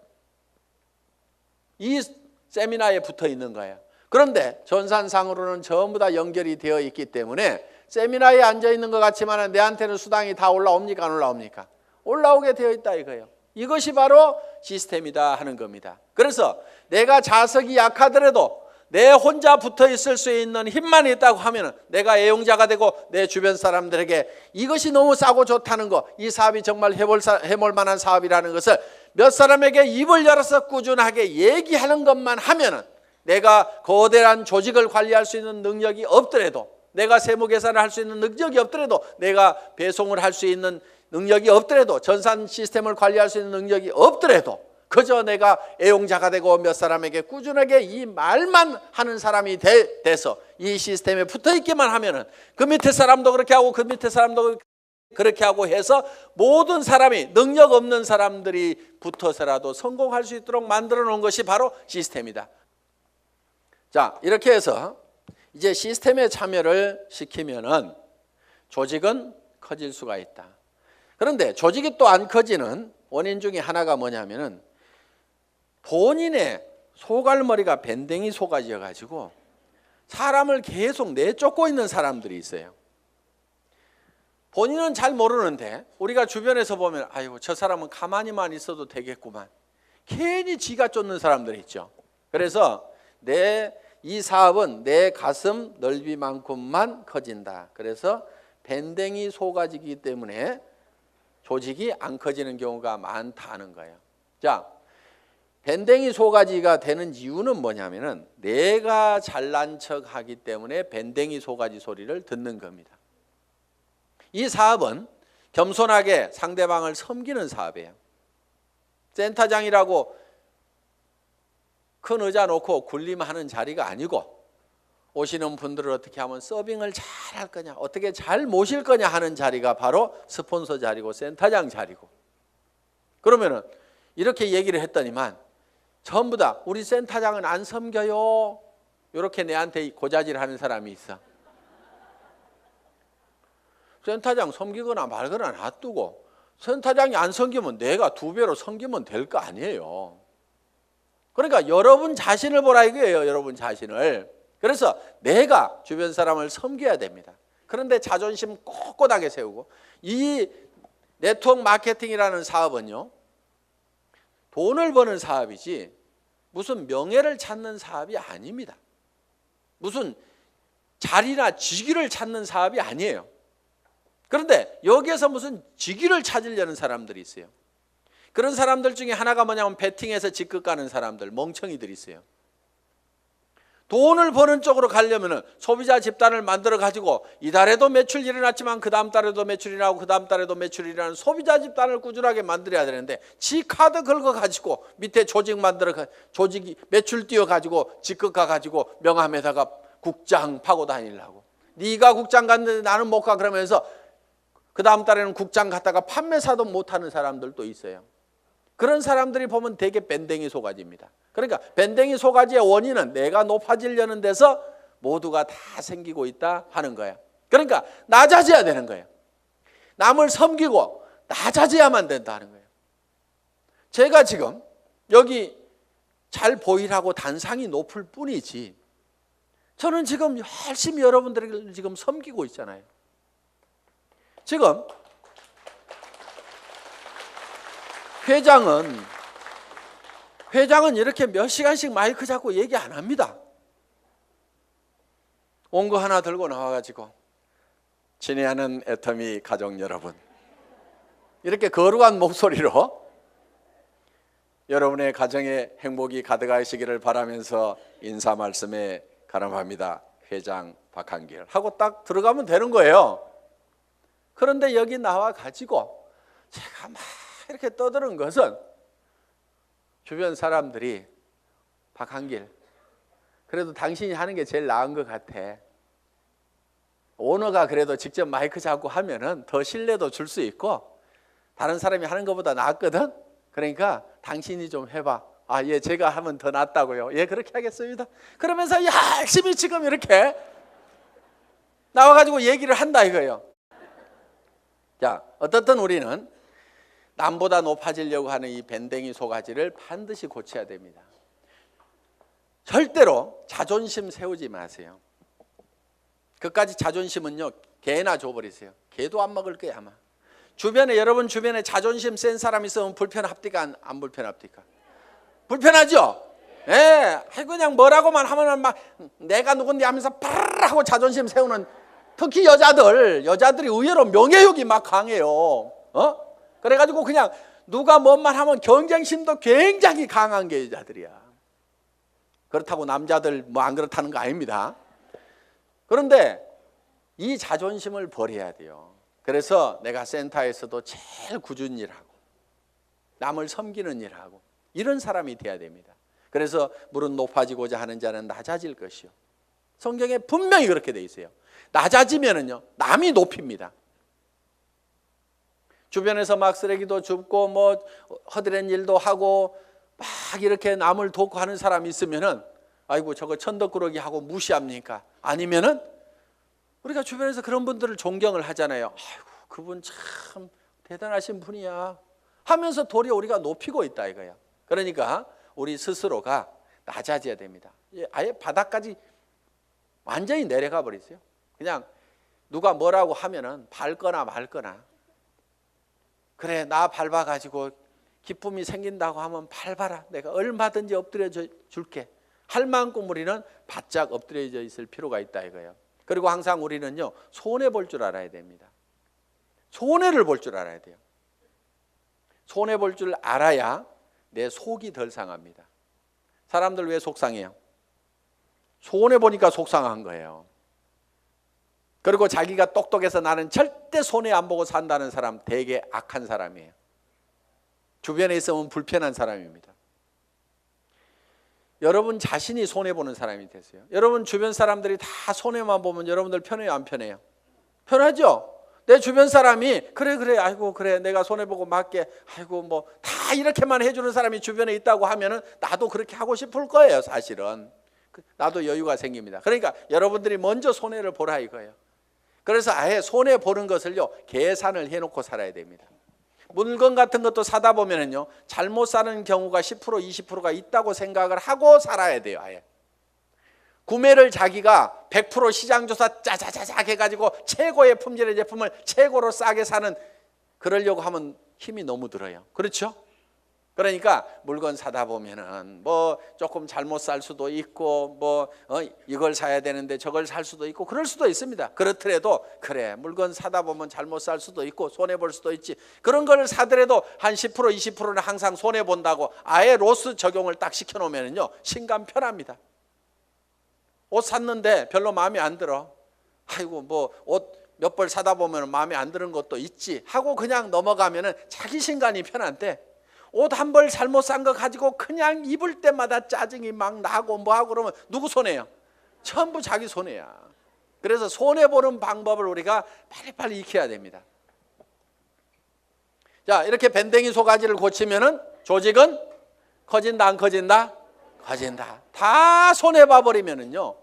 이 세미나에 붙어 있는 거예요. 그런데 전산상으로는 전부 다 연결이 되어 있기 때문에 세미나에 앉아 있는 것 같지만 내한테는 수당이 다 올라옵니까? 안 올라옵니까? 올라오게 되어 있다 이거예요. 이것이 바로 시스템이다 하는 겁니다. 그래서 내가 자석이 약하더라도 내 혼자 붙어 있을 수 있는 힘만 있다고 하면 내가 애용자가 되고 내 주변 사람들에게 이것이 너무 싸고 좋다는 거, 이 사업이 정말 해볼 만한 사업이라는 것을 몇 사람에게 입을 열어서 꾸준하게 얘기하는 것만 하면은, 내가 거대한 조직을 관리할 수 있는 능력이 없더라도, 내가 세무 계산을 할 수 있는 능력이 없더라도, 내가 배송을 할 수 있는 능력이 없더라도, 전산 시스템을 관리할 수 있는 능력이 없더라도, 그저 내가 애용자가 되고 몇 사람에게 꾸준하게 이 말만 하는 사람이 돼서 이 시스템에 붙어 있기만 하면은 그 밑에 사람도 그렇게 하고 그 밑에 사람도 그렇게 하고 해서 모든 사람이, 능력 없는 사람들이 붙어서라도 성공할 수 있도록 만들어 놓은 것이 바로 시스템이다. 자, 이렇게 해서 이제 시스템에 참여를 시키면은 조직은 커질 수가 있다. 그런데 조직이 또 안 커지는 원인 중에 하나가 뭐냐면은 본인의 소갈머리가 밴댕이 속아져 가지고 사람을 계속 내쫓고 있는 사람들이 있어요. 본인은 잘 모르는데 우리가 주변에서 보면 아이고 저 사람은 가만히만 있어도 되겠구만. 괜히 지가 쫓는 사람들이 있죠. 그래서 이 사업은 내 가슴 넓이만큼만 커진다. 그래서 밴댕이 소가지이기 때문에 조직이 안 커지는 경우가 많다는 거예요. 자, 밴댕이 소가지가 되는 이유는 뭐냐면은 내가 잘난 척하기 때문에 밴댕이 소가지 소리를 듣는 겁니다. 이 사업은 겸손하게 상대방을 섬기는 사업이에요. 센터장이라고 큰 의자 놓고 군림하는 자리가 아니고 오시는 분들을 어떻게 하면 서빙을 잘 할 거냐, 어떻게 잘 모실 거냐 하는 자리가 바로 스폰서 자리고 센터장 자리고. 그러면은 이렇게 얘기를 했더니만 전부 다 우리 센터장은 안 섬겨요. 이렇게 내한테 고자질 하는 사람이 있어. 센터장 섬기거나 말거나 놔두고 센터장이 안 섬기면 내가 2배로 섬기면 될 거 아니에요. 그러니까 여러분 자신을 보라 이거예요. 여러분 자신을. 그래서 내가 주변 사람을 섬겨야 됩니다. 그런데 자존심 꼿꼿하게 세우고, 이 네트워크 마케팅이라는 사업은요, 돈을 버는 사업이지 무슨 명예를 찾는 사업이 아닙니다. 무슨 자리나 직위를 찾는 사업이 아니에요. 그런데 여기에서 무슨 직위를 찾으려는 사람들이 있어요. 그런 사람들 중에 하나가 뭐냐면 베팅해서 직급 가는 사람들, 멍청이들이 있어요. 돈을 버는 쪽으로 가려면 소비자 집단을 만들어 가지고 이달에도 매출 일어났지만 그 다음 달에도 매출이 나고 그 다음 달에도 매출이 일어나는 소비자 집단을 꾸준하게 만들어야 되는데, 지 카드 긁어 가지고 밑에 조직 만들어 조직이 매출 띄워 가지고 직급 가 가지고 명함에다가 국장 파고 다니려고. 네가 국장 갔는데 나는 못 가 그러면서 그 다음 달에는 국장 갔다가 판매사도 못하는 사람들도 있어요. 그런 사람들이 보면 되게 밴댕이 소가지입니다. 그러니까 밴댕이 소가지의 원인은 내가 높아지려는 데서 모두가 다 생기고 있다 하는 거예요. 그러니까 낮아져야 되는 거예요. 남을 섬기고 낮아져야만 된다 하는 거예요. 제가 지금 여기 잘 보이라고 단상이 높을 뿐이지 저는 지금 열심히 여러분들을 지금 섬기고 있잖아요. 지금 회장은 이렇게 몇 시간씩 마이크 잡고 얘기 안 합니다. 온 거 하나 들고 나와가지고 친애하는 애터미 가족 여러분, 이렇게 거룩한 목소리로 여러분의 가정에 행복이 가득하시기를 바라면서 인사 말씀에 가름합니다. 회장 박한길 하고 딱 들어가면 되는 거예요. 그런데 여기 나와가지고 제가 막 이렇게 떠드는 것은 주변 사람들이 박한길, 그래도 당신이 하는 게 제일 나은 것 같아. 오너가 그래도 직접 마이크 잡고 하면은 더 신뢰도 줄 수 있고 다른 사람이 하는 것보다 낫거든. 그러니까 당신이 좀 해봐. 아, 예, 제가 하면 더 낫다고요. 예, 그렇게 하겠습니다. 그러면서 열심히 지금 이렇게 나와가지고 얘기를 한다 이거예요. 자, 어떻든 우리는 남보다 높아지려고 하는 이 밴댕이 소가지를 반드시 고쳐야 됩니다. 절대로 자존심 세우지 마세요. 그까지 자존심은요, 개나 줘버리세요. 개도 안 먹을 거야 아마. 여러분 주변에 자존심 센 사람 있으면 불편합니까? 안 불편합니까? 불편하죠? 예, 그냥 뭐라고만 하면 막 내가 누군데 하면서 파르르 하고 자존심 세우는, 특히 여자들이 의외로 명예욕이 막 강해요. 그래가지고 그냥 누가 뭔 말 하면 경쟁심도 굉장히 강한 게 여자들이야. 그렇다고 남자들 뭐 안 그렇다는 거 아닙니다. 그런데 이 자존심을 버려야 돼요. 그래서 내가 센터에서도 제일 꾸준히 일하고 남을 섬기는 일하고 이런 사람이 돼야 됩니다. 그래서 무릇 높아지고자 하는 자는 낮아질 것이요. 성경에 분명히 그렇게 돼 있어요. 낮아지면은요, 남이 높입니다. 주변에서 막 쓰레기도 줍고 뭐 허드렛 일도 하고 막 이렇게 남을 돕고 하는 사람이 있으면은 아이고 저거 천덕꾸러기 하고 무시합니까? 아니면은 우리가 주변에서 그런 분들을 존경을 하잖아요. 아이고 그분 참 대단하신 분이야 하면서 도리어 우리가 높이고 있다 이거야. 그러니까 우리 스스로가 낮아져야 됩니다. 아예 바닥까지 완전히 내려가 버리세요. 그냥 누가 뭐라고 하면은 밟거나 말거나, 그래 나 밟아가지고 기쁨이 생긴다고 하면 밟아라, 내가 얼마든지 엎드려 줄게 할 만큼 우리는 바짝 엎드려져 있을 필요가 있다 이거예요. 그리고 항상 우리는요, 손해 볼 줄 알아야 됩니다. 손해를 볼 줄 알아야 돼요. 손해 볼 줄 알아야 내 속이 덜 상합니다. 사람들 왜 속상해요? 손해 보니까 속상한 거예요. 그리고 자기가 똑똑해서 나는 절대 손해 안 보고 산다는 사람 되게 악한 사람이에요. 주변에 있으면 불편한 사람입니다. 여러분 자신이 손해보는 사람이 되세요. 여러분 주변 사람들이 다 손해만 보면 여러분들 편해요, 안 편해요? 편하죠? 내 주변 사람이 그래 아이고 그래 내가 손해보고 맞게 아이고 뭐 다 이렇게만 해주는 사람이 주변에 있다고 하면은 나도 그렇게 하고 싶을 거예요. 사실은 나도 여유가 생깁니다. 그러니까 여러분들이 먼저 손해를 보라 이거예요. 그래서 아예 손해 보는 것을요, 계산을 해놓고 살아야 됩니다. 물건 같은 것도 사다 보면은요, 잘못 사는 경우가 10% 20%가 있다고 생각을 하고 살아야 돼요. 아예 구매를 자기가 100% 시장조사 짜자자작 해가지고 최고의 품질의 제품을 최고로 싸게 사는, 그러려고 하면 힘이 너무 들어요. 그렇죠? 그러니까 물건 사다 보면은 뭐 조금 잘못 살 수도 있고 뭐 이걸 사야 되는데 저걸 살 수도 있고 그럴 수도 있습니다. 그렇더라도 그래 물건 사다 보면 잘못 살 수도 있고 손해 볼 수도 있지, 그런 걸 사더라도 한 10% 20%는 항상 손해 본다고 아예 로스 적용을 딱 시켜 놓으면은요, 신감 편합니다. 옷 샀는데 별로 마음에 안 들어, 아이고 뭐 옷 몇 벌 사다 보면 마음에 안 드는 것도 있지 하고 그냥 넘어가면은 자기 신간이 편한데, 옷 한 벌 잘못 산 거 가지고 그냥 입을 때마다 짜증이 막 나고 뭐하고 그러면 누구 손해요? 전부 자기 손해야. 그래서 손해보는 방법을 우리가 빨리빨리 익혀야 됩니다. 자, 이렇게 밴댕이 소가지를 고치면은 조직은 커진다 안 커진다? 커진다. 다 손해봐 버리면은요,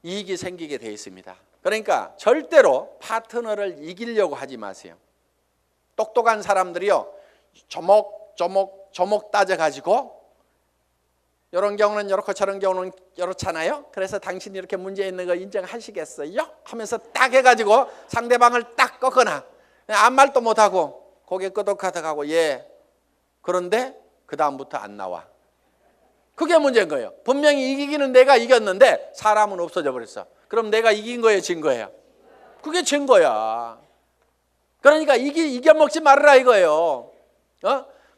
이익이 생기게 돼 있습니다. 그러니까 절대로 파트너를 이기려고 하지 마세요. 똑똑한 사람들이요, 조목 따져가지고 이런 경우는 이렇고 저런 경우는 이렇잖아요. 그래서 당신이 이렇게 문제 있는 거 인정하시겠어요? 하면서 딱 해가지고 상대방을 딱 꺾거나 아무 말도 못하고 고개 끄덕하다가고 예, 그런데 그 다음부터 안 나와. 그게 문제인 거예요. 분명히 이기기는 내가 이겼는데 사람은 없어져 버렸어. 그럼 내가 이긴 거예요, 진 거예요? 그게 진 거야. 그러니까 이겨먹지 말아라 이거예요.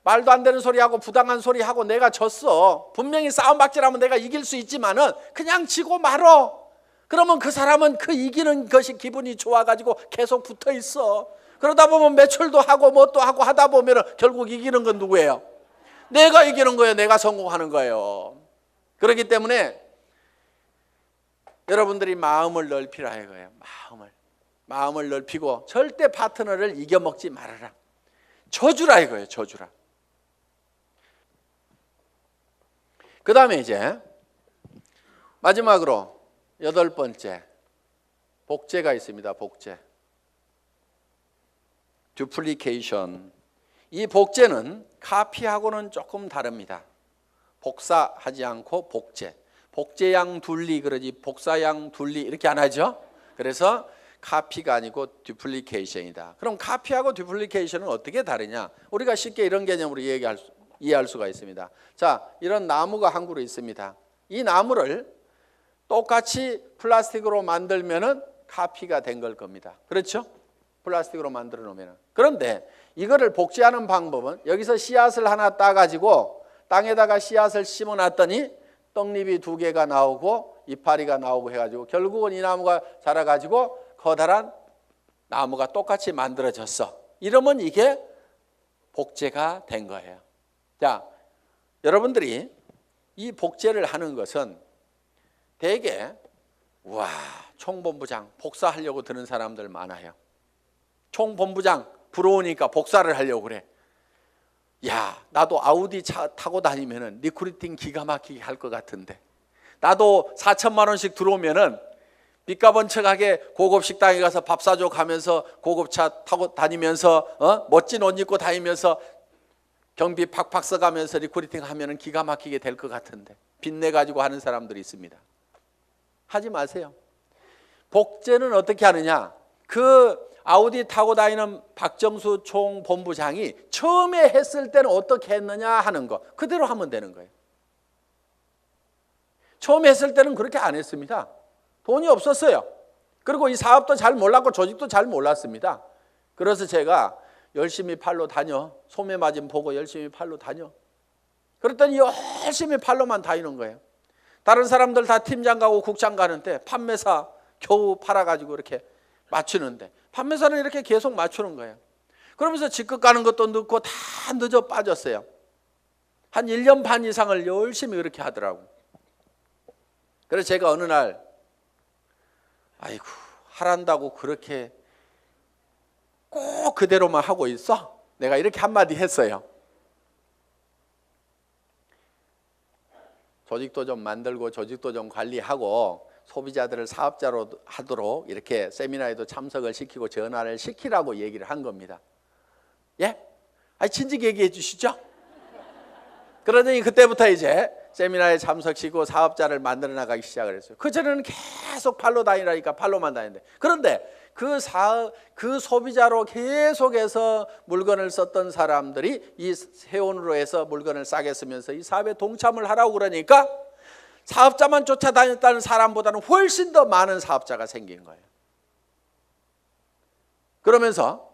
말도 안 되는 소리하고 부당한 소리하고 내가 졌어. 분명히 싸움박질하면 내가 이길 수 있지만은 그냥 지고 말어. 그러면 그 사람은 그 이기는 것이 기분이 좋아가지고 계속 붙어 있어. 그러다 보면 매출도 하고 뭣도 하고 하다 보면은 결국 이기는 건 누구예요? 내가 이기는 거예요. 내가 성공하는 거예요. 그렇기 때문에 여러분들이 마음을 넓히라 이거예요. 마음을 넓히고 절대 파트너를 이겨먹지 말아라. 져주라 이거예요. 져주라. 그 다음에 이제 마지막으로 8번째 복제가 있습니다. 복제. 듀플리케이션. 이 복제는 카피하고는 조금 다릅니다. 복사하지 않고 복제. 복제양 둘리 그러지 복사양 둘리 이렇게 안 하죠. 그래서 카피가 아니고 듀플리케이션이다. 그럼 카피하고 듀플리케이션은 어떻게 다르냐? 우리가 쉽게 이런 개념으로 이해할 수가 있습니다. 자, 이런 나무가 한 그루 있습니다. 이 나무를 똑같이 플라스틱으로 만들면은 카피가 된 걸 겁니다. 그렇죠? 플라스틱으로 만들어 놓으면. 그런데 이거를 복제하는 방법은 여기서 씨앗을 하나 따가지고 땅에다가 씨앗을 심어 놨더니 떡잎이 2개가 나오고 이파리가 나오고 해가지고 결국은 이 나무가 자라가지고 커다란 나무가 똑같이 만들어졌어. 이러면 이게 복제가 된 거예요. 자, 여러분들이 이 복제를 하는 것은 대개 와, 총본부장 복사하려고 드는 사람들 많아요. 총본부장 부러우니까 복사를 하려고 그래. 야, 나도 아우디 차 타고 다니면은 리크루팅 기가 막히게 할 것 같은데, 나도 4천만 원씩 들어오면은 빚가번쩍하게 고급 식당에 가서 밥 사줘 가면서 고급차 타고 다니면서 멋진 옷 입고 다니면서 경비 팍팍 써가면서 리크루팅 하면은 기가 막히게 될 것 같은데 빚내 가지고 하는 사람들이 있습니다. 하지 마세요. 복제는 어떻게 하느냐? 그 아우디 타고 다니는 박정수 총본부장이 처음에 했을 때는 어떻게 했느냐 하는 거 그대로 하면 되는 거예요. 처음에 했을 때는 그렇게 안 했습니다. 돈이 없었어요. 그리고 이 사업도 잘 몰랐고 조직도 잘 몰랐습니다. 그래서 제가 열심히 팔로 다녀. 소매 마진 보고 열심히 팔로 다녀. 그랬더니 열심히 팔로만 다니는 거예요. 다른 사람들 다 팀장 가고 국장 가는데 판매사 겨우 팔아가지고 이렇게 맞추는데 판매사는 이렇게 계속 맞추는 거예요. 그러면서 직급 가는 것도 늦고 다 늦어 빠졌어요. 한 1년 반 이상을 열심히 그렇게 하더라고. 그래서 제가 어느 날 아이고 하란다고 그렇게 꼭 그대로만 하고 있어? 내가 이렇게 한마디 했어요. 조직도 좀 만들고 조직도 좀 관리하고 소비자들을 사업자로 하도록 이렇게 세미나에도 참석을 시키고 전화를 시키라고 얘기를 한 겁니다. 예? 아니 진즉 얘기해 주시죠. 그러더니 그때부터 이제 세미나에 참석시키고 사업자를 만들어 나가기 시작을 했어요. 그전에는 계속 팔로 다니라니까 팔로만 다니는데 그런데 그 소비자로 계속해서 물건을 썼던 사람들이 이 세원으로 해서 물건을 싸게 쓰면서 이 사업에 동참을 하라고 그러니까 사업자만 쫓아다녔다는 사람보다는 훨씬 더 많은 사업자가 생긴 거예요. 그러면서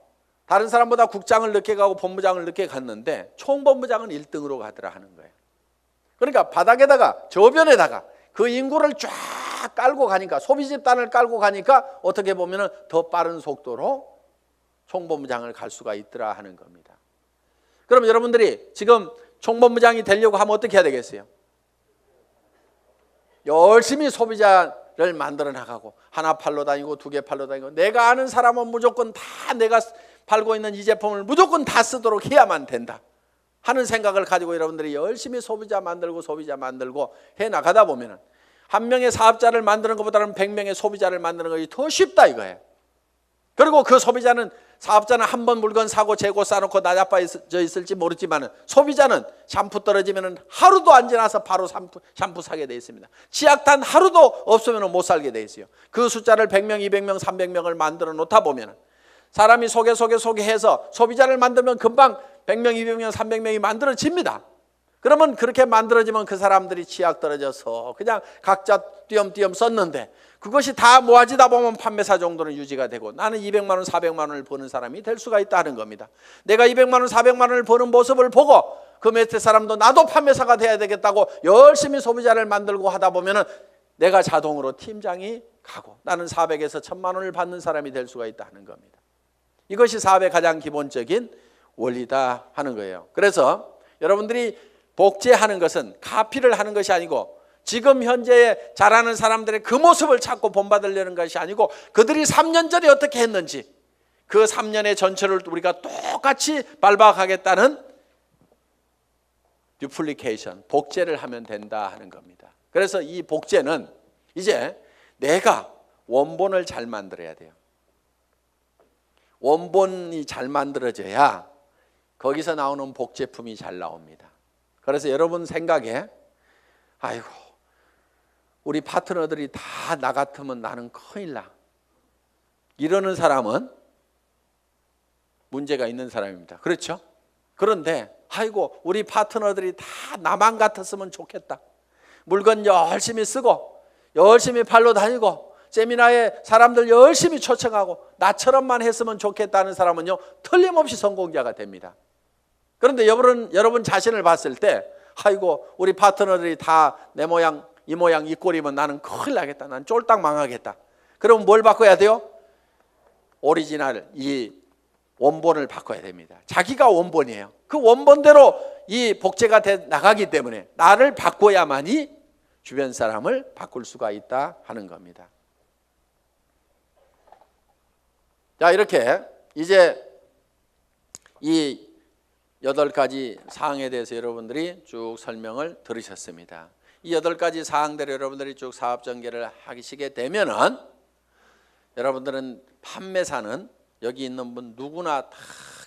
다른 사람보다 국장을 늦게 가고 본부장을 늦게 갔는데 총본부장은 1등으로 가더라 하는 거예요. 그러니까 바닥에다가 저변에다가 그 인구를 쫙 깔고 가니까 소비 집단을 깔고 가니까 어떻게 보면 더 빠른 속도로 총본부장을 갈 수가 있더라 하는 겁니다. 그럼 여러분들이 지금 총본부장이 되려고 하면 어떻게 해야 되겠어요? 열심히 소비자를 만들어 나가고 하나 팔러 다니고 두 개 팔러 다니고 내가 아는 사람은 무조건 다 내가 팔고 있는 이 제품을 무조건 다 쓰도록 해야만 된다 하는 생각을 가지고 여러분들이 열심히 소비자 만들고 해 나가다 보면은 한 명의 사업자를 만드는 것보다는 100명의 소비자를 만드는 것이 더 쉽다 이거예요. 그리고 그 사업자는 한 번 물건 사고 재고 싸놓고 나자빠져 있을지 모르지만 소비자는 샴푸 떨어지면 하루도 안 지나서 바로 샴푸 사게 돼 있습니다. 치약단 하루도 없으면 못 살게 돼 있어요. 그 숫자를 100명, 200명, 300명을 만들어 놓다 보면 사람이 소개해서 소비자를 만들면 금방 100명, 200명, 300명이 만들어집니다. 그러면 그렇게 만들어지면 그 사람들이 치약 떨어져서 그냥 각자 띄엄띄엄 썼는데 그것이 다 모아지다 보면 판매사 정도는 유지가 되고 나는 200만 원, 400만 원을 버는 사람이 될 수가 있다는 겁니다. 내가 200만 원, 400만 원을 버는 모습을 보고 그 밑에 사람도 나도 판매사가 돼야 되겠다고 열심히 소비자를 만들고 하다 보면 내가 자동으로 팀장이 가고 나는 400에서 1000만 원을 받는 사람이 될 수가 있다는 겁니다. 이것이 사업의 가장 기본적인 원리다 하는 거예요. 그래서 여러분들이 복제하는 것은 카피를 하는 것이 아니고 지금 현재 잘하는 사람들의 그 모습을 찾고 본받으려는 것이 아니고 그들이 3년 전에 어떻게 했는지 그 3년의 전철을 우리가 똑같이 밟아가겠다는 듀플리케이션, 복제를 하면 된다 하는 겁니다. 그래서 이 복제는 이제 내가 원본을 잘 만들어야 돼요. 원본이 잘 만들어져야 거기서 나오는 복제품이 잘 나옵니다. 그래서 여러분 생각에 아이고 우리 파트너들이 다 나 같으면 나는 큰일 나 이러는 사람은 문제가 있는 사람입니다. 그렇죠? 그런데 아이고 우리 파트너들이 다 나만 같았으면 좋겠다. 물건 열심히 쓰고 열심히 팔러 다니고 세미나에 사람들 열심히 초청하고 나처럼만 했으면 좋겠다는 사람은요 틀림없이 성공자가 됩니다. 그런데 여러분 자신을 봤을 때 아이고 우리 파트너들이 다 내 모양 이 모양 이 꼴이면 나는 큰일 나겠다. 난 쫄딱 망하겠다. 그럼 뭘 바꿔야 돼요? 오리지널 이 원본을 바꿔야 됩니다. 자기가 원본이에요. 그 원본대로 이 복제가 돼 나가기 때문에 나를 바꿔야만이 주변 사람을 바꿀 수가 있다 하는 겁니다. 자, 이렇게 이제 이 8가지 사항에 대해서 여러분들이 쭉 설명을 들으셨습니다. 이 8가지 사항대로 여러분들이 쭉 사업 전개를 하시게 되면은 여러분들은 판매사는 여기 있는 분 누구나 다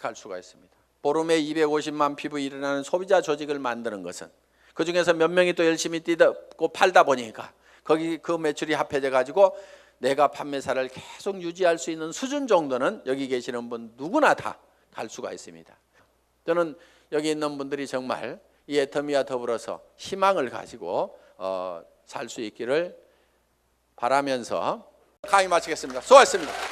갈 수가 있습니다. 보름에 250만 피부 일어나는 소비자 조직을 만드는 것은 그 중에서 몇 명이 또 열심히 뛰고 팔다 보니까 거기 그 매출이 합해져 가지고 내가 판매사를 계속 유지할 수 있는 수준 정도는 여기 계시는 분 누구나 다 갈 수가 있습니다. 저는 여기 있는 분들이 정말 이 애터미와 더불어서 희망을 가지고 살 수 있기를 바라면서 강의 마치겠습니다. 수고하셨습니다.